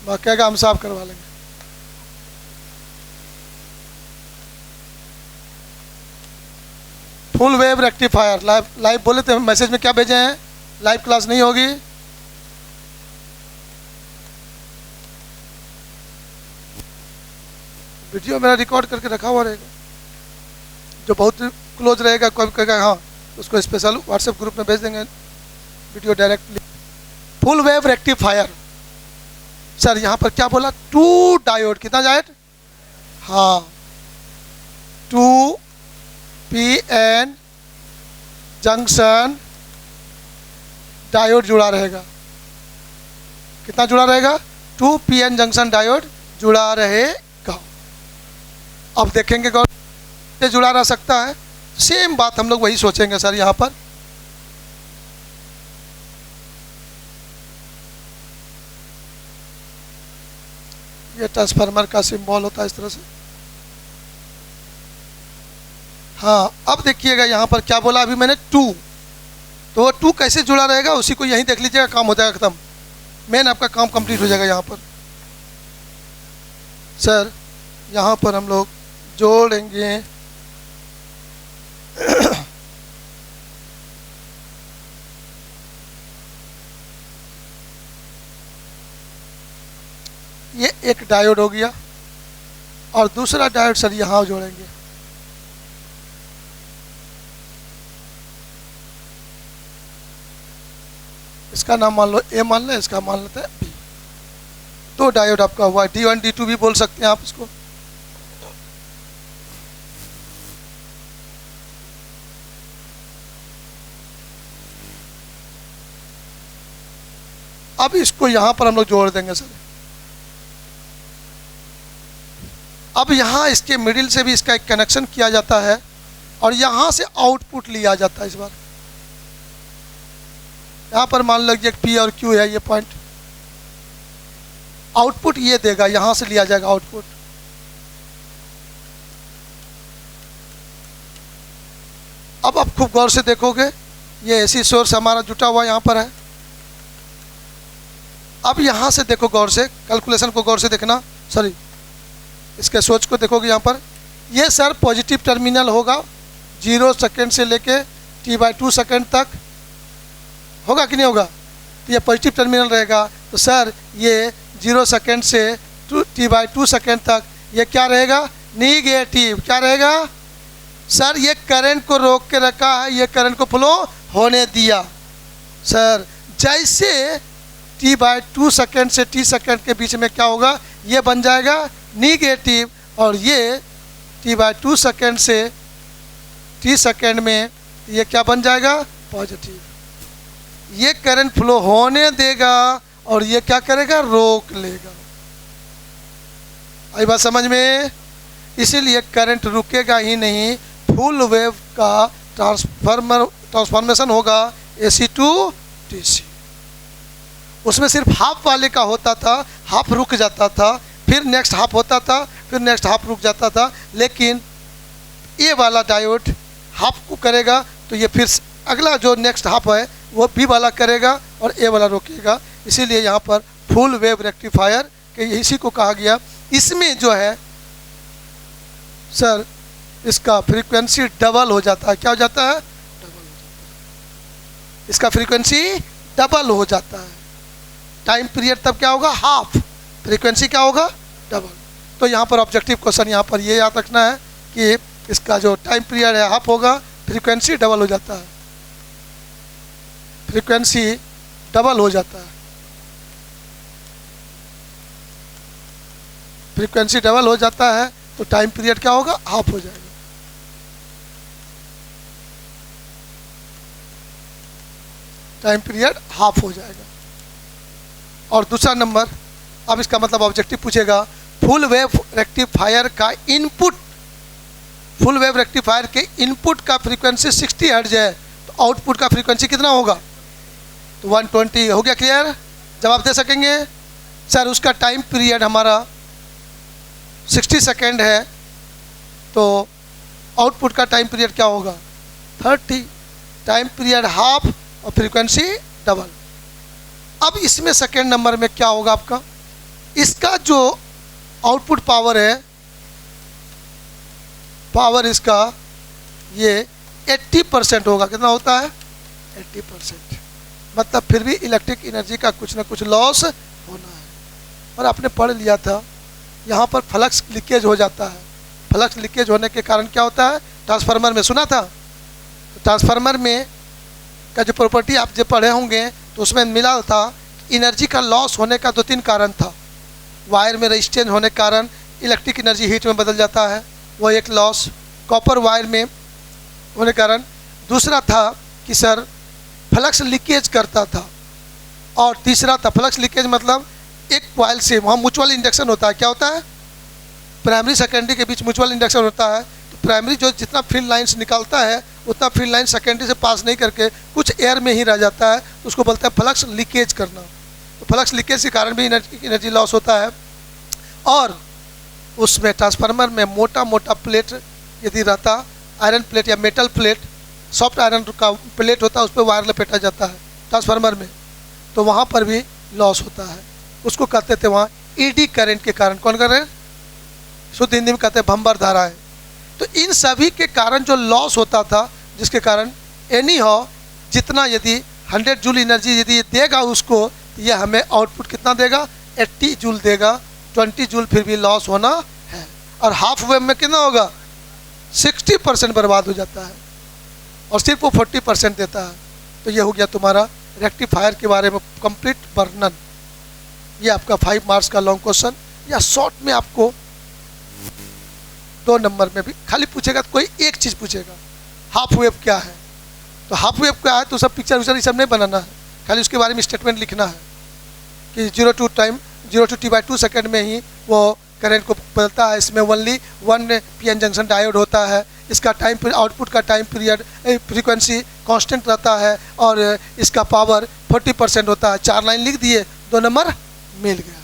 बाकी का हम साफ करवा लेंगे। फुल वेव रेक्टिफायर लाइव बोले थे, मैसेज में क्या भेजे हैं? लाइव क्लास नहीं होगी। वीडियो मेरा रिकॉर्ड करके रखा हुआ रहेगा, जो बहुत क्लोज रहेगा कोई कहेगा हाँ, उसको स्पेशल व्हाट्सएप ग्रुप में भेज देंगे video directly. Full wave rectifier, sir यहाँ पर क्या बोला? 2 डायोड। कितना डायोड? हाँ, 2 PN जंक्शन डायोड जुड़ा रहेगा। कितना जुड़ा रहेगा? 2 PN जंक्शन डायोड जुड़ा रहेगा। अब देखेंगे कौन से जुड़ा रह सकता है। सेम बात हम लोग वही सोचेंगे सर यहाँ पर। ये ट्रांसफार्मर का सिंबल होता है इस तरह से। हाँ, अब देखिएगा यहाँ पर क्या बोला अभी मैंने? 2, तो वो 2 कैसे जुड़ा रहेगा उसी को यहीं देख लीजिएगा, काम हो जाएगा खत्म। मेन आपका काम कंप्लीट हो जाएगा यहाँ पर। सर यहाँ पर हम लोग जोड़ेंगे ये एक डायोड हो गया, और दूसरा डायोड सर यहाँ जोड़ेंगे। इसका नाम मान लो ए मान लें, इसका मान लेते हैं बी। 2 डायोड आपका हुआ, D1 D2 भी बोल सकते हैं आप इसको। अब इसको यहाँ पर हम लोग जोड़ देंगे सर। अब यहाँ इसके मिडिल से भी इसका एक कनेक्शन किया जाता है और यहाँ से आउटपुट लिया जाता है। इस बार यहाँ पर मान लीजिए P और Q है, ये पॉइंट आउटपुट ये देगा, यहाँ से लिया जाएगा आउटपुट। अब आप खूब गौर से देखोगे, ये एसी सोर्स हमारा जुटा हुआ यहाँ पर है। अब यहाँ से देखो गौर से, कैलकुलेशन को गौर से देखना, सॉरी इसके सोच को देखोगे यहाँ पर, ये सर पॉजिटिव टर्मिनल होगा 0 सेकेंड से लेके T/2 सेकेंड तक, होगा कि नहीं होगा? तो ये पॉजिटिव टर्मिनल रहेगा। तो सर ये 0 सेकेंड से T/2 सेकेंड तक ये क्या रहेगा? निगेटिव। क्या रहेगा सर? ये करंट को रोक के रखा है, ये करंट को फ्लो होने दिया। सर जैसे T/2 सेकेंड से T सेकेंड के बीच में क्या होगा? ये बन जाएगा निगेटिव, और ये T/2 सेकेंड से T सेकेंड में ये क्या बन जाएगा? पॉजिटिव। ये करंट फ्लो होने देगा और ये क्या करेगा? रोक लेगा। आई बात समझ में? इसीलिए करंट रुकेगा ही नहीं, फुल वेव का ट्रांसफॉर्मेशन होगा AC टू DC। उसमें सिर्फ हाफ वाले का होता था, हाफ रुक जाता था, फिर नेक्स्ट हाफ होता था, फिर नेक्स्ट हाफ रुक जाता था। लेकिन ये वाला डायोड हाफ को करेगा तो ये फिर अगला जो नेक्स्ट हाफ है वो B वाला करेगा और A वाला रोकेगा। इसीलिए यहाँ पर फुल वेव रेक्टिफायर के इसी को कहा गया। इसमें जो है सर इसका फ्रीक्वेंसी डबल हो जाता है। क्या हो जाता है? डबल हो जाता है। इसका फ्रीक्वेंसी डबल हो जाता है। टाइम पीरियड तब क्या होगा? हाफ। फ्रीक्वेंसी क्या होगा? डबल। तो यहाँ पर ऑब्जेक्टिव क्वेश्चन यहाँ पर ये याद रखना है कि इसका जो टाइम पीरियड है हाफ होगा, फ्रीक्वेंसी डबल हो जाता है। फ्रीक्वेंसी डबल हो जाता है। फ्रीक्वेंसी डबल हो जाता है तो टाइम पीरियड क्या होगा? हाफ हो जाएगा। टाइम पीरियड हाफ हो जाएगा। और दूसरा नंबर, अब इसका मतलब ऑब्जेक्टिव पूछेगा, फुल वेव रेक्टिफायर का इनपुट, फुल वेव रेक्टिफायर के इनपुट का फ्रीक्वेंसी 60 हर्ट्ज है तो आउटपुट का फ्रीक्वेंसी कितना होगा? तो 120। हो गया क्लियर? जवाब दे सकेंगे? सर उसका टाइम पीरियड हमारा 60 सेकेंड है तो आउटपुट का टाइम पीरियड क्या होगा? 30। टाइम पीरियड हाफ और फ्रीक्वेंसी डबल। अब इसमें सेकेंड नंबर में क्या होगा आपका? इसका जो आउटपुट पावर है, पावर इसका ये 80% होगा। कितना होता है? 80%। मतलब फिर भी इलेक्ट्रिक एनर्जी का कुछ ना कुछ लॉस होना है। और आपने पढ़ लिया था यहाँ पर फ्लक्स लीकेज हो जाता है। फ्लक्स लीकेज होने के कारण क्या होता है? ट्रांसफार्मर में सुना था? तो ट्रांसफार्मर में का जो प्रॉपर्टी आप जो पढ़े होंगे तो उसमें मिला था एनर्जी का लॉस होने का 2-3 कारण था। वायर में रेजिस्टेंस होने के कारण इलेक्ट्रिक एनर्जी हीट में बदल जाता है, वो एक लॉस। कॉपर वायर में होने के कारण। दूसरा था कि सर फ्लक्स लीकेज करता था। और तीसरा था फ्लक्स लीकेज मतलब एक कॉइल से वहाँ म्यूचुअल इंडक्शन होता है। क्या होता है? प्राइमरी सेकेंडरी के बीच म्यूचुअल इंडक्शन होता है। तो प्राइमरी जो जितना फील्ड लाइन्स निकालता है उतना फील्ड लाइन सेकेंडरी से पास नहीं करके कुछ एयर में ही रह जाता है, तो उसको बोलते हैं फ्लक्स लीकेज करना। तो फ्लक्स लीकेज के कारण भी एनर्जी लॉस होता है। और उसमें ट्रांसफार्मर में मोटा मोटा प्लेट यदि रहता, आयरन प्लेट या मेटल प्लेट, सॉफ्ट आयरन का प्लेट होता है, उस पर वायर लपेटा जाता है ट्रांसफार्मर में, तो वहाँ पर भी लॉस होता है। उसको कहते थे वहाँ ईडी करंट के कारण। कौन कर रहे हैं? शुद्ध हिंदी में कहते हैं भंबर धारा है। तो इन सभी के कारण जो लॉस होता था, जिसके कारण एनी हो जितना यदि 100 जूल एनर्जी यदि देगा उसको, तो यह हमें आउटपुट कितना देगा? 80 जूल देगा। 20 जूल फिर भी लॉस होना है। और हाफ वेव में कितना होगा? 60% बर्बाद हो जाता है और सिर्फ वो 40% देता है। तो ये हो गया तुम्हारा रेक्टिफायर के बारे में कंप्लीट वर्णन। ये आपका 5 मार्क्स का लॉन्ग क्वेश्चन, या शॉर्ट में आपको 2 नंबर में भी खाली पूछेगा तो कोई एक चीज़ पूछेगा, हाफ वेव क्या है। तो हाफ वेव क्या है तो सब पिक्चर विक्चर ये सब नहीं बनाना है, खाली उसके बारे में स्टेटमेंट लिखना है। कि 0 to T/2 सेकेंड में ही वो करंट को बदलता है। इसमें ओनली 1 पीएन जंक्शन डायोड होता है। इसका टाइम आउटपुट का टाइम पीरियड फ्रीक्वेंसी कांस्टेंट रहता है और इसका पावर 40% होता है। 4 लाइन लिख दिए, 2 नंबर मिल गया।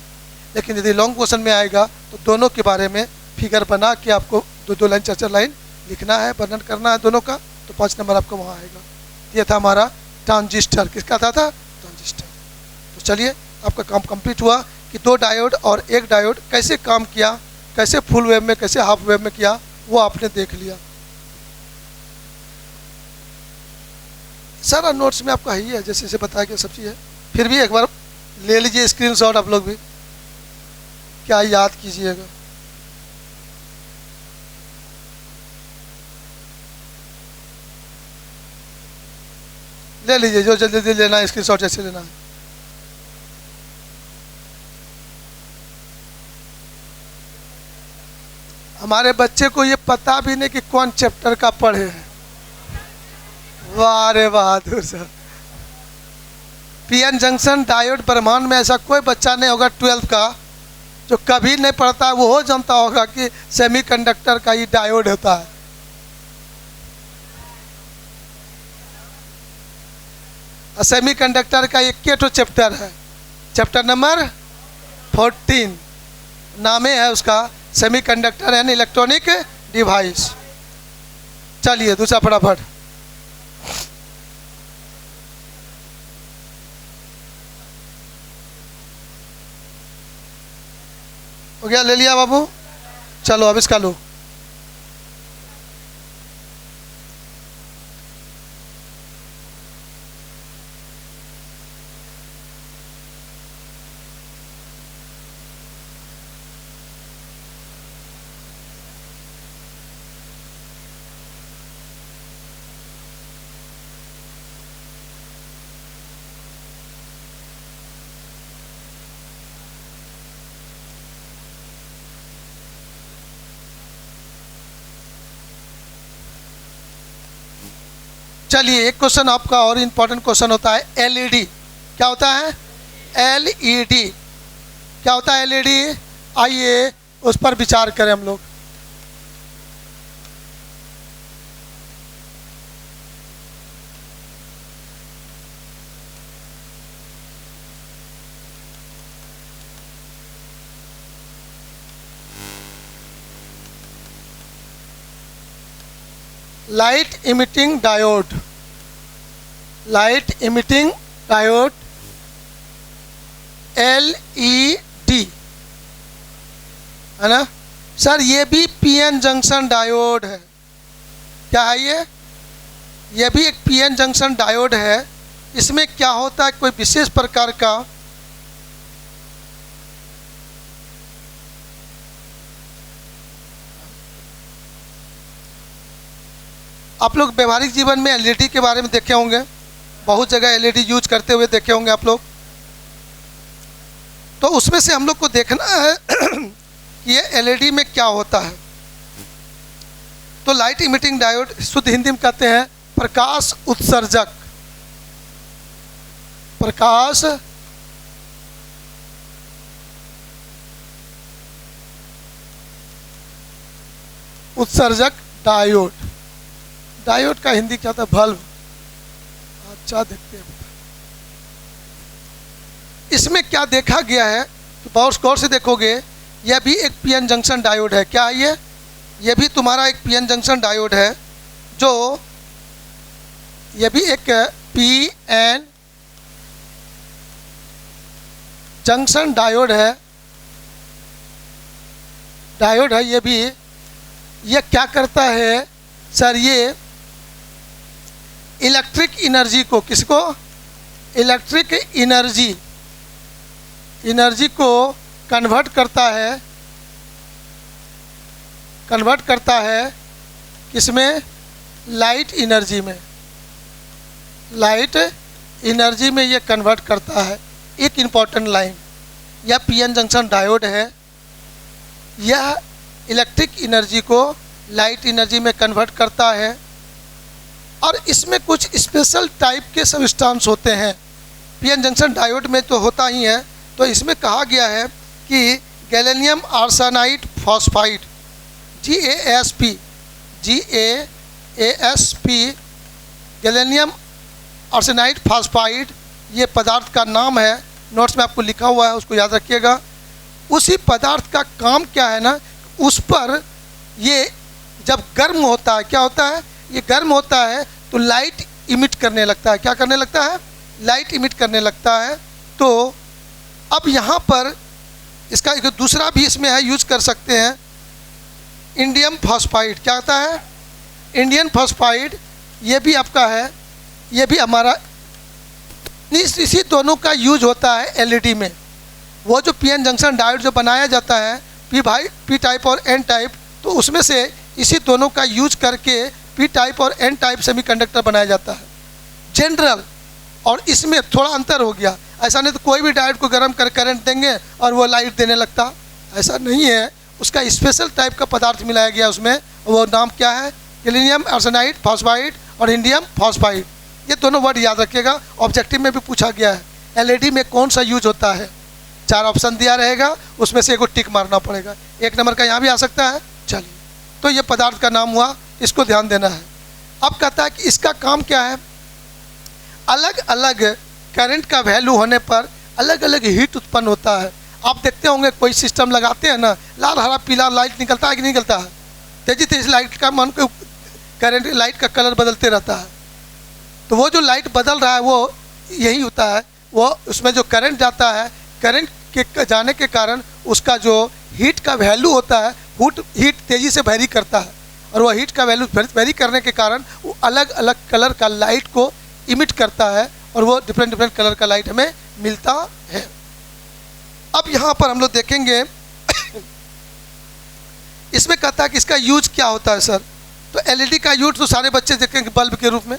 लेकिन यदि लॉन्ग क्वेश्चन में आएगा तो दोनों के बारे में फिगर बना के आपको 2 लाइन 4 लाइन लिखना है, वर्णन करना है दोनों का, तो 5 नंबर आपको वहाँ आएगा। ये था हमारा ट्रांजिस्टर। किसका था ट्रांजिस्टर। तो चलिए आपका काम कंप्लीट हुआ कि 2 डायोड और 1 डायोड कैसे काम किया, कैसे फुल वेव में कैसे हाफ वेव में किया, वो आपने देख लिया। सारा नोट्स में आपका ही है, जैसे जैसे बताया गया सब चीज़ है। फिर भी एक बार ले लीजिए स्क्रीनशॉट, आप लोग भी क्या याद कीजिएगा। ले लीजिए, जो जल्दी जल्दी लेना है स्क्रीनशॉट जैसे लेना है। हमारे बच्चे को ये पता भी नहीं कि कौन चैप्टर का पढ़े हैं। वाह रे बहादुर सर। पीएन जंक्शन डायोड ब्रह्मांड में ऐसा कोई बच्चा नहीं होगा 12th का जो कभी नहीं पढ़ता है। वो हो जानता होगा कि सेमीकंडक्टर का ये डायोड होता है। सेमीकंडक्टर का एक तो चैप्टर है, चैप्टर नंबर 14, नामे है उसका सेमीकंडक्टर एंड इलेक्ट्रॉनिक डिवाइस। चलिए दूसरा फटाफट। हो गया, ले लिया बाबू। चलो अब इसका लो। चलिए एक क्वेश्चन आपका और इम्पोर्टेंट क्वेश्चन होता है एलईडी। क्या होता है एलईडी? क्या होता है एलईडी? आइए उस पर विचार करें हम लोग। Light emitting diode, light emitting diode LED है ना सर। ये भी पीएन जंक्शन डायोड है। क्या है ये भी एक पीएन जंक्शन डायोड है। इसमें क्या होता है, कोई विशेष प्रकार का आप लोग व्यवहारिक जीवन में एलईडी के बारे में देखे होंगे, बहुत जगह एलईडी यूज करते हुए देखे होंगे आप लोग। तो उसमें से हम लोग को देखना है कि ये एलईडी में क्या होता है। तो लाइट इमिटिंग डायोड शुद्ध हिंदी में कहते हैं प्रकाश उत्सर्जक। प्रकाश उत्सर्जक डायोड। डायोड का हिंदी क्या था? बल्ब। अच्छा देखते हैं इसमें क्या देखा गया है, तो बहुत गौर से देखोगे। यह भी एक पीएन जंक्शन डायोड है। क्या है ये भी तुम्हारा एक पीएन जंक्शन डायोड है, जो यह भी एक पीएन जंक्शन डायोड है। डायोड है ये भी। यह क्या करता है सर? ये इलेक्ट्रिक एनर्जी को, किसको? इलेक्ट्रिक एनर्जी को कन्वर्ट करता है किसमें? लाइट एनर्जी में। लाइट एनर्जी में ये कन्वर्ट करता है। एक इम्पॉर्टेंट लाइन, यह पीएन जंक्शन डायोड है। यह इलेक्ट्रिक एनर्जी को लाइट एनर्जी में कन्वर्ट करता है और इसमें कुछ स्पेशल टाइप के सबस्टांस होते हैं। पीएन जंक्शन डायोड में तो होता ही है तो इसमें कहा गया है कि gallium arsenide phosphide GASP gallium arsenide phosphide ये पदार्थ का नाम है। नोट्स में आपको लिखा हुआ है, उसको याद रखिएगा। उसी पदार्थ का काम क्या है ना, उस पर ये जब गर्म होता है, क्या होता है, ये गर्म होता है तो लाइट इमिट करने लगता है। क्या करने लगता है? लाइट इमिट करने लगता है। तो अब यहाँ पर इसका एक दूसरा भी इसमें है, यूज कर सकते हैं, इंडियम फॉस्फाइड। क्या होता है? Indium phosphide. ये भी आपका है, ये भी हमारा इसी दोनों का यूज होता है एलईडी में। वो जो पीएन जंक्शन डायोड जो बनाया जाता है पी टाइप और एन टाइप, तो उसमें से इसी दोनों का यूज करके पी टाइप और एन टाइप सेमीकंडक्टर बनाया जाता है जनरल। और इसमें थोड़ा अंतर हो गया। ऐसा नहीं तो कोई भी डायोड को गर्म कर करंट देंगे और वो लाइट देने लगता, ऐसा नहीं है। उसका स्पेशल टाइप का पदार्थ मिलाया गया उसमें, वो नाम क्या है? गैलेनियम आर्सेनाइड फॉस्फाइड और इंडियम फॉस्फाइड। ये दोनों वर्ड याद रखिएगा, ऑब्जेक्टिव में भी पूछा गया है। एलईडी में कौन सा यूज होता है? 4 ऑप्शन दिया रहेगा, उसमें से एक टिक मारना पड़ेगा। 1 नंबर का यहाँ भी आ सकता है। चलिए, तो ये पदार्थ का नाम हुआ, इसको ध्यान देना है। अब कहता है कि इसका काम क्या है? अलग अलग करंट का वैल्यू होने पर अलग अलग हीट उत्पन्न होता है। आप देखते होंगे कोई सिस्टम लगाते हैं ना, लाल हरा पीला लाइट निकलता है कि नहीं निकलता है? तेजी तेजी लाइट का मन को करंट लाइट का कलर बदलते रहता है। तो वो जो लाइट बदल रहा है वो यही होता है, वो उसमें जो करंट जाता है, करंट के जाने के कारण उसका जो हीट का वैल्यू होता है, हीट तेज़ी से वेरी करता है। और वह हीट का वैल्यू वेरी करने के कारण वो अलग अलग कलर का लाइट को इमिट करता है और वो डिफरेंट डिफरेंट कलर का लाइट हमें मिलता है। अब यहाँ पर हम लोग देखेंगे इसमें कहता है कि इसका यूज क्या होता है सर। तो एलईडी का यूज तो सारे बच्चे देखेंगे बल्ब के रूप में।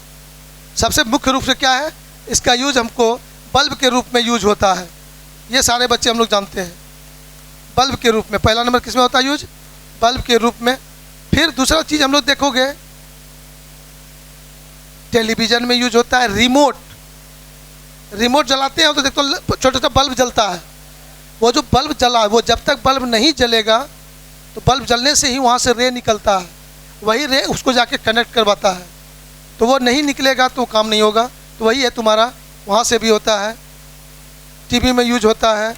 सबसे मुख्य रूप से क्या है, इसका यूज हमको बल्ब के रूप में यूज होता है। ये सारे बच्चे हम लोग जानते हैं, बल्ब के रूप में। पहला नंबर किस में होता है यूज? बल्ब के रूप में। फिर दूसरा चीज़ हम लोग देखोगे, टेलीविज़न में यूज होता है। रिमोट जलाते हैं तो देखो छोटा छोटा बल्ब जलता है। वो जो बल्ब जला, वो जब तक बल्ब नहीं जलेगा तो बल्ब जलने से ही वहाँ से रे निकलता है, वही रे उसको जाके कनेक्ट करवाता है। तो वो नहीं निकलेगा तो काम नहीं होगा। तो वही है तुम्हारा, वहाँ से भी होता है। टीवी में यूज होता है,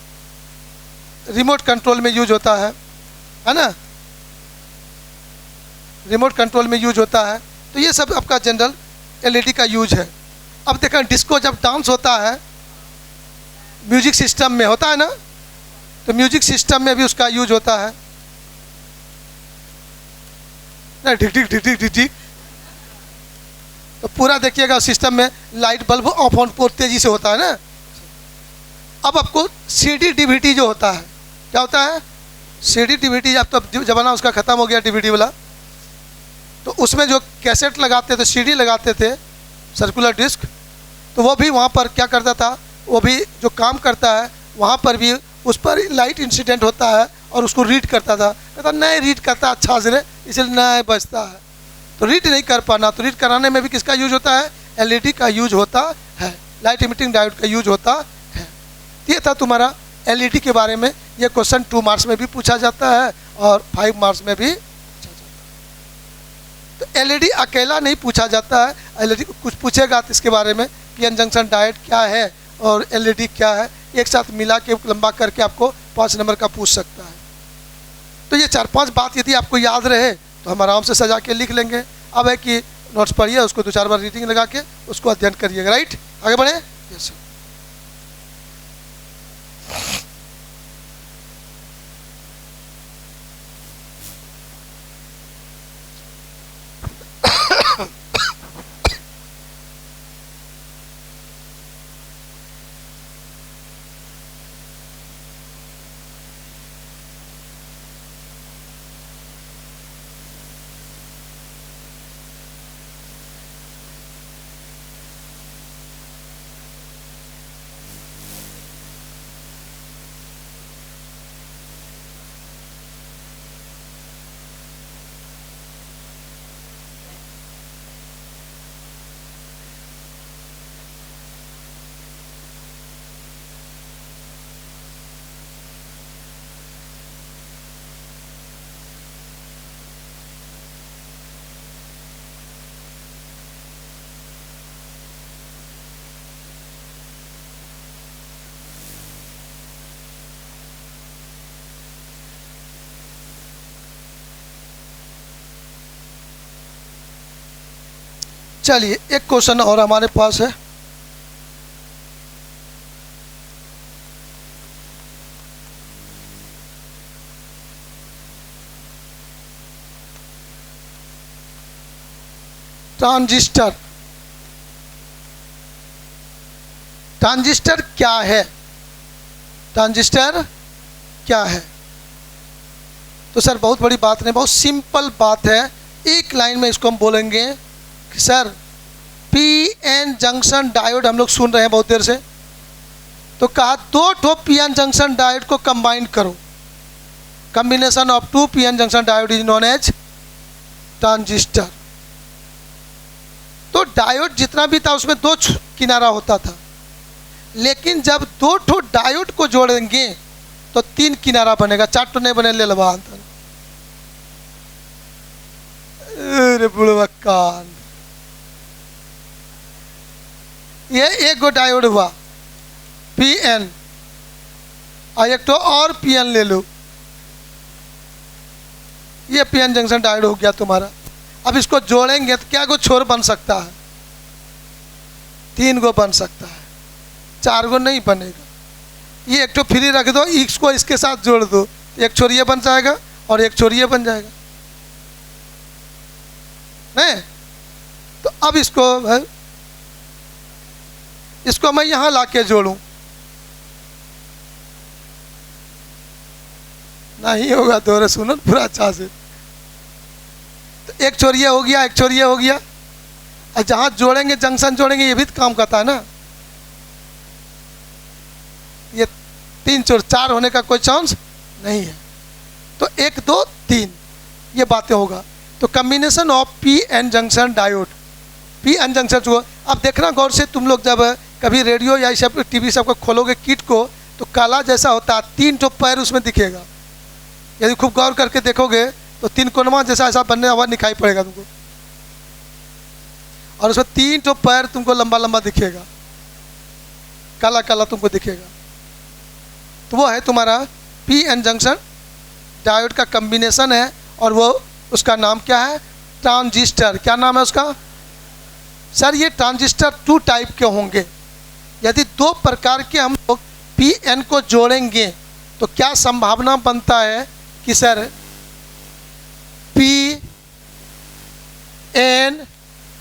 रिमोट कंट्रोल में यूज होता है ना, रिमोट कंट्रोल में यूज होता है। तो ये सब आपका जनरल एलईडी का यूज है। अब देखें डिस्को जब डांस होता है म्यूजिक सिस्टम में होता है ना, तो म्यूजिक सिस्टम में भी उसका यूज होता है ना, ढिक ढिक ढिक ढिक ढिक ढिक। तो पूरा देखिएगा सिस्टम में लाइट बल्ब ऑफ ऑन बहुत तेजी से होता है ना। अब आपको सीडी डीवीडी जो होता है, क्या होता है? CD DVD. अब तो जमाना उसका ख़त्म हो गया डीवीडी वाला। तो उसमें जो कैसेट लगाते थे, सीडी लगाते थे, सर्कुलर डिस्क, तो वो भी वहाँ पर क्या करता था, वो भी जो काम करता है वहाँ पर भी उस पर लाइट इंसिडेंट होता है और उसको रीड करता था। कहता नहीं रीड करता अच्छा से, इसलिए नहीं बचता है। तो रीड नहीं कर पाना, तो रीड कराने में भी किसका यूज होता है? एलईडी का यूज होता है, लाइट इमिटिंग डायोड का यूज होता है। ये था तुम्हारा एलईडी के बारे में। ये क्वेश्चन 2 मार्क्स में भी पूछा जाता है और 5 मार्क्स में भी पूछा जाता है। तो एलईडी अकेला नहीं पूछा जाता है, एलईडी कुछ पूछेगा तो इसके बारे में पीएन जंक्शन डायोड क्या है और एलईडी क्या है, एक साथ मिला के लंबा करके आपको 5 नंबर का पूछ सकता है। तो ये 4-5 बात यदि आपको याद रहे तो हम आराम से सजा के लिख लेंगे। अब है कि नोट्स पढ़िए, उसको 2-4 बार रीडिंग लगा के उसको अध्ययन करिएगा। राइट, आगे बढ़े। Yes sir. चलिए एक क्वेश्चन और हमारे पास है। ट्रांजिस्टर, ट्रांजिस्टर क्या है? ट्रांजिस्टर क्या है? तो सर बहुत बड़ी बात नहीं, बहुत सिंपल बात है। एक लाइन में इसको हम बोलेंगे कि sir P N junction diode हम लोग सुन रहे हैं बहुत देर से, तो कहा दो ठो पी एन जंक्शन डायोड को कंबाइन करो। Combination of two P N junction diode is known as transistor. तो डायोड जितना भी था उसमें दो किनारा होता था, लेकिन जब दो ठो डायोड को जोड़ेंगे तो तीन किनारा बनेगा, चार तो नहीं बने। ले लबा अंतर, अरे बुढ़वा कान, ये एक गो डायोड हुआ पी एन, और एक तो और पी एन ले लो, ये पी एन जंक्शन डायोड हो गया तुम्हारा। अब इसको जोड़ेंगे तो क्या गो छोर बन सकता है? तीन गो बन सकता है, चार गो नहीं बनेगा। ये एक तो फ्री रख दो, इसको इसके साथ जोड़ दो, एक छोर ये बन जाएगा और एक छोर ये बन जाएगा, नहीं? तो अब इसको मैं यहां लाके जोड़ूं, नहीं होगा। दोरे सुनो पूरा अच्छा से। तो एक छोर ये हो गया, एक छोर ये हो गया, और जहां जोड़ेंगे जंक्शन जोड़ेंगे ये भी तो काम करता है ना। ये तीन छोर, चार होने का कोई चांस नहीं है। तो एक दो तीन ये बातें होगा। तो combination of P N junction diode, P N junction जो, अब देखना गौर से, तुम लोग जब कभी रेडियो या सब टीवी सब को खोलोगे किट को, तो काला जैसा होता है, तीन ठो पैर उसमें दिखेगा। यदि खूब गौर करके देखोगे तो तीन कोनमा जैसा ऐसा बनने हुआ दिखाई पड़ेगा तुमको, और उसमें तीन ठो पैर तुमको लंबा लंबा दिखेगा, काला काला तुमको दिखेगा। तो वो है तुम्हारा पी एन जंक्शन डायोड का कॉम्बिनेशन है, और वो उसका नाम क्या है? ट्रांजिस्टर। क्या नाम है उसका? सर ये ट्रांजिस्टर टू टाइप के होंगे। यदि दो प्रकार के हम लोग पी एन को जोड़ेंगे तो क्या संभावना बनता है कि सर पी एन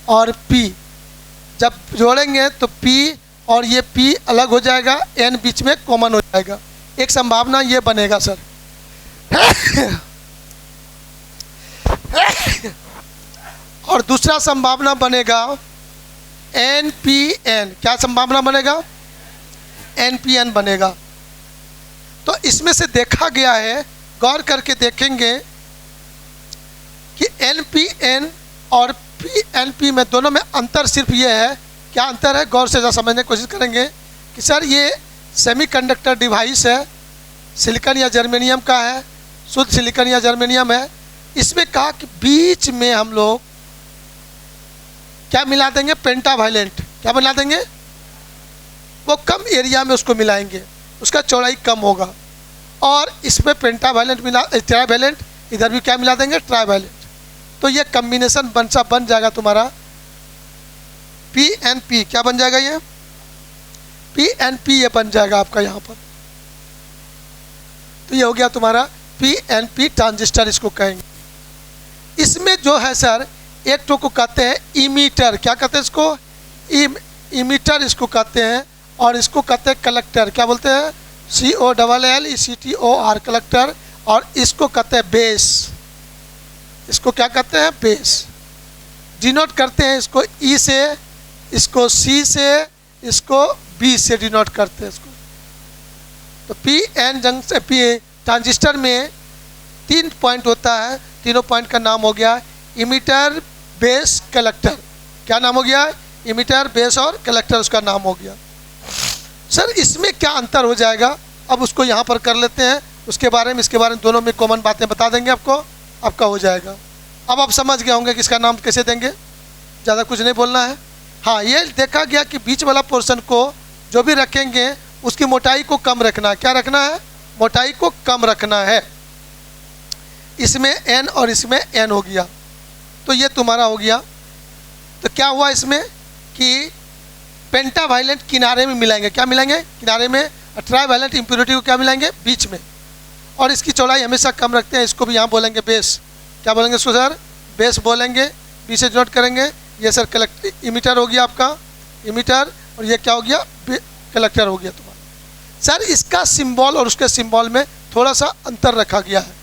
और पी जब जोड़ेंगे तो पी और ये पी अलग हो जाएगा, एन बीच में कॉमन हो जाएगा। एक संभावना ये बनेगा सर। और दूसरा संभावना बनेगा एन पी एन। क्या संभावना बनेगा? एन पी एन बनेगा। तो इसमें से देखा गया है, गौर करके देखेंगे कि एन पी एन और पी एन पी में दोनों में अंतर सिर्फ ये है। क्या अंतर है? गौर से ज़रा समझने की कोशिश करेंगे कि सर ये सेमीकंडक्टर डिवाइस है, सिलिकॉन या जर्मेनियम का है, शुद्ध सिलिकॉन या जर्मेनियम है। इसमें कहा कि बीच में हम लोग क्या मिला देंगे? पेंटावालेंट। क्या मिला देंगे? वो कम एरिया में उसको मिलाएंगे, उसका चौड़ाई कम होगा। और इसमें पेंटावालेंट मिला, ट्राइवेलेंट, इधर भी क्या मिला देंगे? ट्राइवेलेंट। तो ये कम्बिनेशन बन जाएगा तुम्हारा पी एन पी। क्या बन जाएगा? ये पी एन पी ये बन जाएगा आपका यहाँ पर। तो ये हो गया तुम्हारा पी एन पी ट्रांजिस्टर, इसको कहेंगे। इसमें जो है सर एक तो को कहते हैं इमीटर। क्या कहते हैं इसको? इमीटर इसको कहते हैं, और इसको कहते हैं कलेक्टर। क्या बोलते हैं? COLLECTOR, collector. और इसको कहते हैं बेस। इसको क्या कहते हैं? बेस। डिनोट करते हैं इसको ई से, इसको सी से, इसको बी से डिनोट करते हैं इसको। तो P N junction P transistor में 3 पॉइंट होता है, तीनों पॉइंट का नाम हो गया इमीटर, बेस, कलेक्टर। क्या नाम हो गया? इमीटर, बेस और कलेक्टर उसका नाम हो गया। सर इसमें क्या अंतर हो जाएगा? अब उसको यहाँ पर कर लेते हैं, उसके बारे में इसके बारे में दोनों में कॉमन बातें बता देंगे आपको, आपका हो जाएगा। अब आप समझ गए होंगे कि इसका नाम कैसे देंगे, ज़्यादा कुछ नहीं बोलना है। हाँ, ये देखा गया कि बीच वाला पोर्शन को जो भी रखेंगे उसकी मोटाई को कम रखना है। क्या रखना है? मोटाई को कम रखना है। इसमें एन और इसमें एन हो गया, तो ये तुम्हारा हो गया तो क्या हुआ इसमें कि पेंटावायलेंट किनारे में मिलाएंगे, क्या मिलाएंगे किनारे में, ट्राईवायलेंट इम्प्योरिटी को क्या मिलाएंगे बीच में, और इसकी चौड़ाई हमेशा कम रखते हैं, इसको भी यहाँ बोलेंगे बेस। क्या बोलेंगे इसको सर, बेस बोलेंगे, बी से नोट करेंगे। ये सर कलेक्ट इमीटर हो गया आपका, इमीटर, और ये क्या हो गया कलेक्टर हो गया तुम्हारा। सर इसका सिंबल और उसके सिंबल में थोड़ा सा अंतर रखा गया है।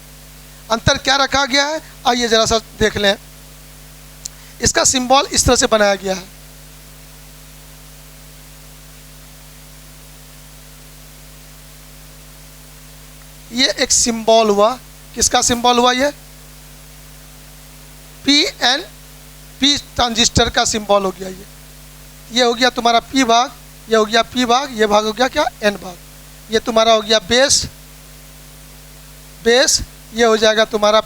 अंतर क्या रखा गया है, आइए ज़रा सा देख लें। इसका सिंबल इस तरह से बनाया गया है, ये एक सिंबल हुआ, किसका सिंबल हुआ, ये पी ट्रांजिस्टर का सिंबल हो गया। ये हो गया तुम्हारा पी भाग, ये हो गया पी भाग, ये भाग हो गया क्या एन भाग, ये तुम्हारा हो गया बेस, ये हो जाएगा तुम्हारा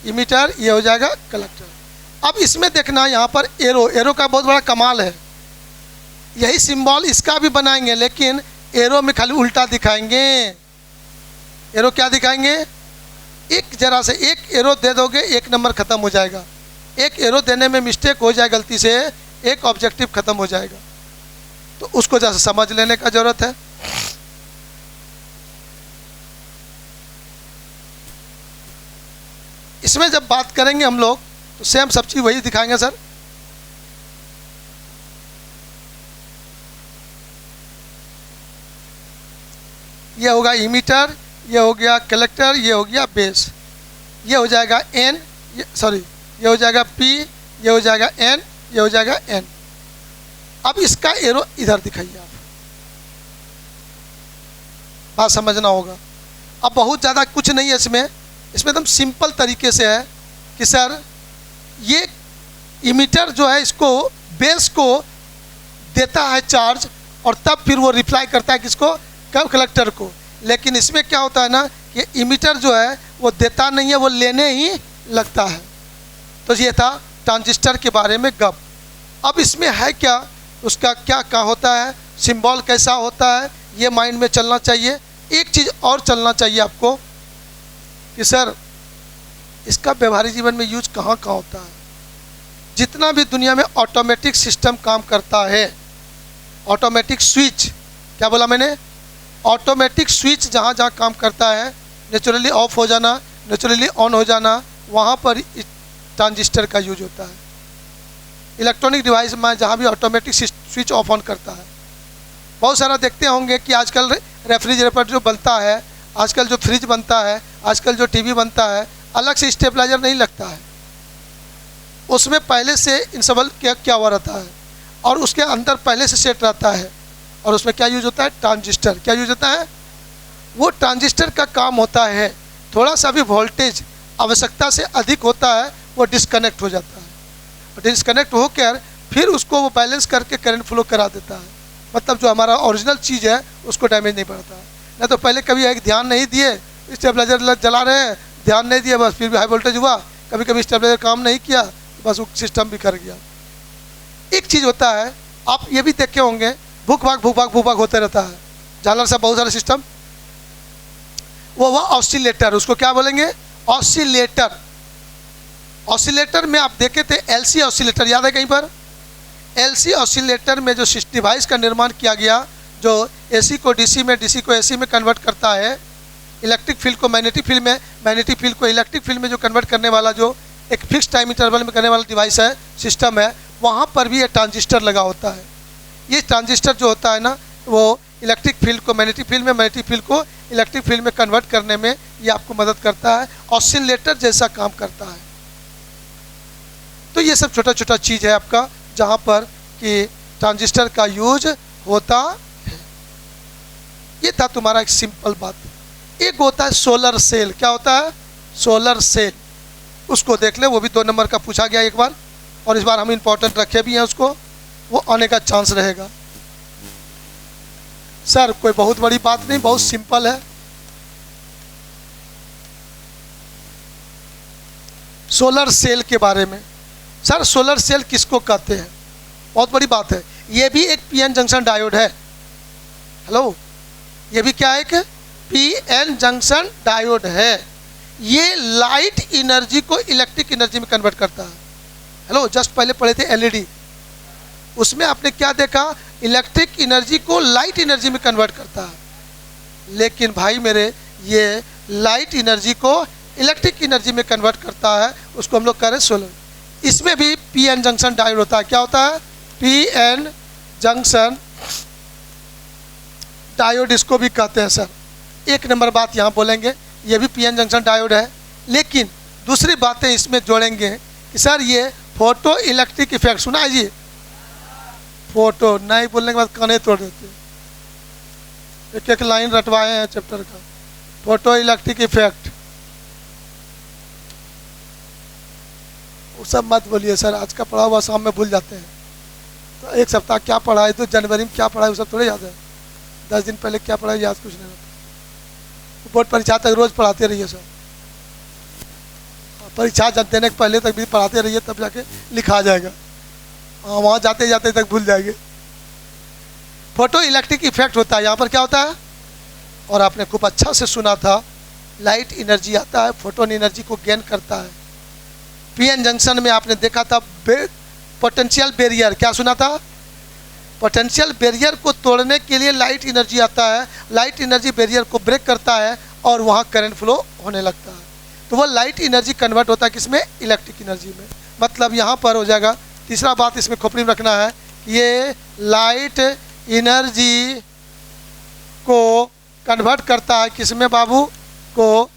इमीटर, ये हो जाएगा कलेक्टर। अब इसमें देखना यहाँ पर एरो का बहुत बड़ा कमाल है। यही सिंबल इसका भी बनाएंगे, लेकिन एरो में खाली उल्टा दिखाएंगे। एरो क्या दिखाएंगे, एक जरा से एक एरो दे दोगे, एक नंबर खत्म हो जाएगा। एक एरो देने में मिस्टेक हो जाए गलती से, एक ऑब्जेक्टिव खत्म हो जाएगा। तो उसको जैसे समझ लेने का जरूरत है। इसमें जब बात करेंगे हम लोग तो सेम सब चीज वही दिखाएंगे सर। ये होगा इमीटर, ये हो गया कलेक्टर, ये हो गया बेस, ये हो जाएगा एन, ये हो जाएगा पी, ये हो जाएगा एन, ये हो जाएगा एन। अब इसका एरो इधर दिखाइए आप, बात समझना होगा। अब बहुत ज़्यादा कुछ नहीं है इसमें एकदम सिंपल तरीके से है कि सर ये इमीटर जो है इसको बेस को देता है चार्ज, और तब फिर वो रिप्लाई करता है किसको, कब कलेक्टर को। लेकिन इसमें क्या होता है ना, ये इमीटर जो है वो देता नहीं है, वो लेने ही लगता है। तो ये था ट्रांजिस्टर के बारे में गप। अब इसमें है क्या, उसका क्या होता है, सिंबल कैसा होता है, ये माइंड में चलना चाहिए। एक चीज़ और चलना चाहिए आपको कि सर इसका व्यवहारिक जीवन में यूज कहाँ होता है। जितना भी दुनिया में ऑटोमेटिक सिस्टम काम करता है, ऑटोमेटिक स्विच, क्या बोला मैंने, ऑटोमेटिक स्विच जहाँ जहाँ काम करता है, नेचुरली ऑफ हो जाना, नेचुरली ऑन हो जाना, वहाँ पर ट्रांजिस्टर का यूज होता है। इलेक्ट्रॉनिक डिवाइस में जहाँ भी ऑटोमेटिक स्विच ऑफ ऑन करता है। बहुत सारा देखते होंगे कि आजकल रेफ्रिजरेटर जो बनता है, आजकल जो फ्रिज बनता है, आजकल जो टीवी बनता है, अलग से स्टेबलाइजर नहीं लगता है, उसमें पहले से इंस्टॉल क्या हुआ रहता है, और उसके अंदर पहले से सेट रहता है, और उसमें क्या यूज होता है, ट्रांजिस्टर। क्या यूज होता है, वो ट्रांजिस्टर का काम होता है, थोड़ा सा भी वोल्टेज आवश्यकता से अधिक होता है वो डिस्कनेक्ट हो जाता है, और डिस्कनेक्ट होकर फिर उसको वो बैलेंस करके करंट फ्लो करा देता है। मतलब जो हमारा ओरिजिनल चीज़ है उसको डैमेज नहीं पड़ता है। नहीं तो पहले कभी एक ध्यान नहीं दिए, स्टेबलाइजर चला रहे हैं, ध्यान नहीं दिया, बस फिर भी हाई वोल्टेज हुआ, कभी कभी स्टेबलाइजर काम नहीं किया, तो बस वो सिस्टम बिखर गया। एक चीज़ होता है, आप ये भी देखे होंगे, भूख भाग होते रहता है, झालर सा बहुत सारे सिस्टम, वो ऑसिलेटर, उसको क्या बोलेंगे, ऑसिलेटर। ऑसिलेटर में आप देखे थे एलसी ऑसिलेटर, याद है कहीं पर, एलसी ऑसिलेटर में जो डिवाइस का निर्माण किया गया, जो एसी को डीसी में, डीसी को एसी में कन्वर्ट करता है, इलेक्ट्रिक फील्ड को मैग्नेटिक फील्ड में, मैग्नेटिक फील्ड को इलेक्ट्रिक फील्ड में जो कन्वर्ट करने वाला जो एक फिक्स टाइम इंटरवल में करने वाला डिवाइस है, सिस्टम है, वहाँ पर भी ये ट्रांजिस्टर लगा होता है। ये ट्रांजिस्टर जो होता है ना, वो इलेक्ट्रिक फील्ड को मैग्नेटिक फील्ड में, मैग्नेटिक फील्ड को इलेक्ट्रिक फील्ड में कन्वर्ट करने में ये आपको मदद करता है, ऑसिलेटर जैसा काम करता है। तो ये सब छोटा छोटा चीज़ है आपका, जहाँ पर कि ट्रांजिस्टर का यूज होता है। ये था तुम्हारा एक सिंपल बात। एक होता है सोलर सेल। क्या होता है, सोलर सेल, उसको देख ले, वो भी 2 नंबर का पूछा गया एक बार, और इस बार हम इम्पोर्टेंट रखे भी हैं उसको, वो आने का चांस रहेगा। सर कोई बहुत बड़ी बात नहीं, बहुत सिंपल है। सोलर सेल के बारे में, सर सोलर सेल किसको कहते हैं, बहुत बड़ी बात है। ये भी एक पीएन जंक्शन डायोड है। हेलो, ये भी क्या है, एक पीएन जंक्शन डायोड है। ये लाइट एनर्जी को इलेक्ट्रिक एनर्जी में कन्वर्ट करता है। हेलो, जस्ट पहले पढ़े थे एलईडी, उसमें आपने क्या देखा, इलेक्ट्रिक एनर्जी को लाइट एनर्जी में कन्वर्ट करता है। लेकिन भाई मेरे, ये लाइट एनर्जी को इलेक्ट्रिक एनर्जी में कन्वर्ट करता है, उसको हम लोग कह रहे हैं सोलर। इसमें भी पी एन जंक्शन डायोड होता है। क्या होता है? पी एन जंक्शन डायोड इसको भी कहते हैं सर। एक नंबर बात यहाँ बोलेंगे, ये भी पी एन जंक्शन डायोड है, लेकिन दूसरी बातें इसमें जोड़ेंगे कि सर ये फोटो इलेक्ट्रिक इफेक्ट सुना है जी? फोटो नहीं बोलने के बाद काने तोड़ देते, एक एक लाइन रटवाए हैं चैप्टर का। फोटो इलेक्ट्रिक इफेक्ट वो सब मत बोलिए सर, आज का पढ़ा हुआ शाम में भूल जाते हैं। तो एक सप्ताह क्या पढ़ा है, तो जनवरी में क्या पढ़ा है वो सब थोड़े याद है। 10 दिन पहले क्या पढ़ा है याद कुछ नहीं रहता। बोर्ड परीक्षा तक रोज पढ़ाते रहिए सर, परीक्षा देने के पहले तक भी पढ़ाते रहिए, तब जाके लिखा जाएगा। हाँ, वहाँ जाते जाते तक भूल जाएंगे। फोटो इलेक्ट्रिक इफेक्ट होता है, यहाँ पर क्या होता है, और आपने खूब अच्छा से सुना था, लाइट एनर्जी आता है, फोटोन एनर्जी को गेन करता है। पीएन जंक्शन में आपने देखा था पोटेंशियल बैरियर, क्या सुना था? पोटेंशियल बैरियर को तोड़ने के लिए लाइट एनर्जी आता है, लाइट एनर्जी बैरियर को ब्रेक करता है और वहाँ करंट फ्लो होने लगता है। तो वो लाइट एनर्जी कन्वर्ट होता है किसमें? इलेक्ट्रिक एनर्जी में। मतलब यहाँ पर हो जाएगा, तीसरा बात इसमें खोपड़ी में रखना है, ये लाइट एनर्जी को कन्वर्ट करता है किसमें बाबू? को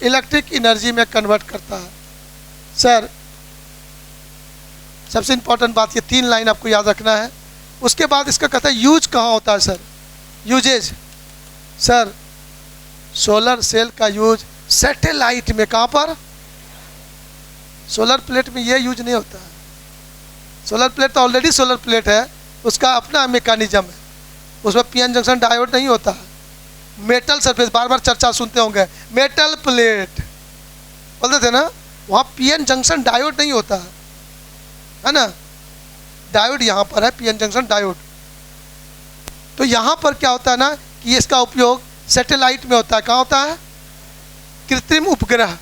इलेक्ट्रिक एनर्जी में कन्वर्ट करता है। सर सबसे इम्पोर्टेंट बात, ये 3 लाइन आपको याद रखना है। उसके बाद इसका कहता है यूज कहाँ होता है sir? Uses sir, solar cell का यूज सैटेलाइट में, कहाँ पर? सोलर प्लेट में ये यूज नहीं होता है। सोलर प्लेट तो ऑलरेडी सोलर प्लेट है, उसका अपना मैकेनिज्म है, उसमें पीएन जंक्शन डायोड नहीं होता है। मेटल सरफेस, बार बार चर्चा सुनते होंगे, मेटल प्लेट बोलते थे ना, वहाँ पीएन जंक्शन डायोड नहीं होता है ना। डायोड यहाँ पर है, पीएन जंक्शन डायोड। तो यहाँ पर क्या होता है ना कि इसका उपयोग सैटेलाइट में होता है। कहाँ होता है? कृत्रिम उपग्रह।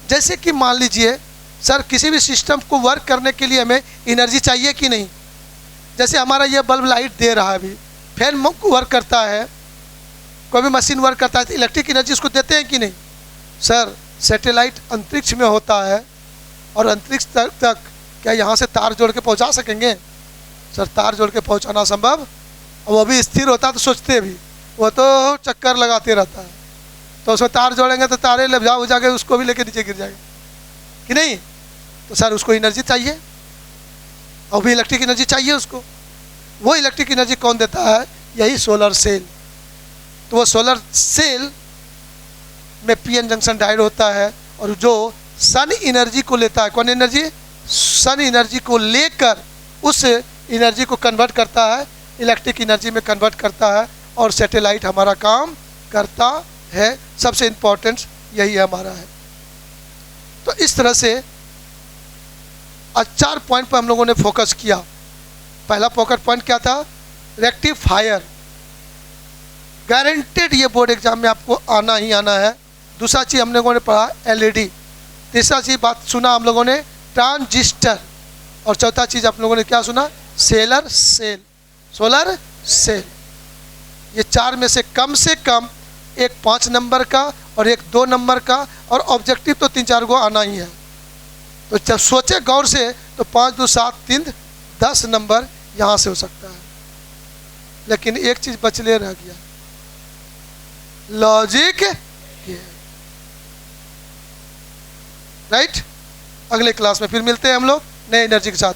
जैसे कि मान लीजिए सर, किसी भी सिस्टम को वर्क करने के लिए हमें एनर्जी चाहिए कि नहीं? जैसे हमारा ये बल्ब लाइट दे रहा है, अभी फैन वर्क करता है, कोई भी मशीन वर्क करता है, तो इलेक्ट्रिक एनर्जी उसको देते हैं कि नहीं? सर सैटेलाइट अंतरिक्ष में होता है, और अंतरिक्ष तक क्या यहाँ से तार जोड़ के पहुँचा सकेंगे? सर तार जोड़ के पहुँचाना संभव, और वो भी स्थिर होता तो सोचते भी, वो तो चक्कर लगाते रहता है। तो उसमें तार जोड़ेंगे तो तारे लपजा हो जाके उसको भी लेके नीचे गिर जाएगा कि नहीं? तो सर उसको एनर्जी चाहिए, और भी इलेक्ट्रिक एनर्जी चाहिए उसको। वो इलेक्ट्रिक एनर्जी कौन देता है? यही सोलर सेल। तो वो सोलर सेल में पीएन जंक्शन डायोड होता है, और जो सन एनर्जी को लेता है, कौन एनर्जी? सन एनर्जी को लेकर उस एनर्जी को कन्वर्ट करता है, इलेक्ट्रिक एनर्जी में कन्वर्ट करता है, और सैटेलाइट हमारा काम करता है। सबसे इम्पोर्टेंट यही हमारा है। तो इस तरह से आज 4 पॉइंट पर हम लोगों ने फोकस किया। पहला फोकस पॉइंट क्या था? रेक्टिफायर, गारंटेड ये बोर्ड एग्जाम में आपको आना ही आना है। दूसरा चीज़ हम लोगों ने पढ़ा एलईडी। तीसरा चीज़ बात सुना हम लोगों ने ट्रांजिस्टर, और चौथा चीज़ आप लोगों ने क्या सुना? Solar cell. ये 4 में से कम एक 5 नंबर का और एक 2 नंबर का, और ऑब्जेक्टिव तो 3-4 को आना ही है। तो जब सोचे गौर से तो 5, 2, 7, 3, 10 नंबर यहाँ से हो सकता है। लेकिन एक चीज़ बचले रह गया, लॉजिक। राइट, अगले क्लास में फिर मिलते हैं हम लोग नए एनर्जी के साथ।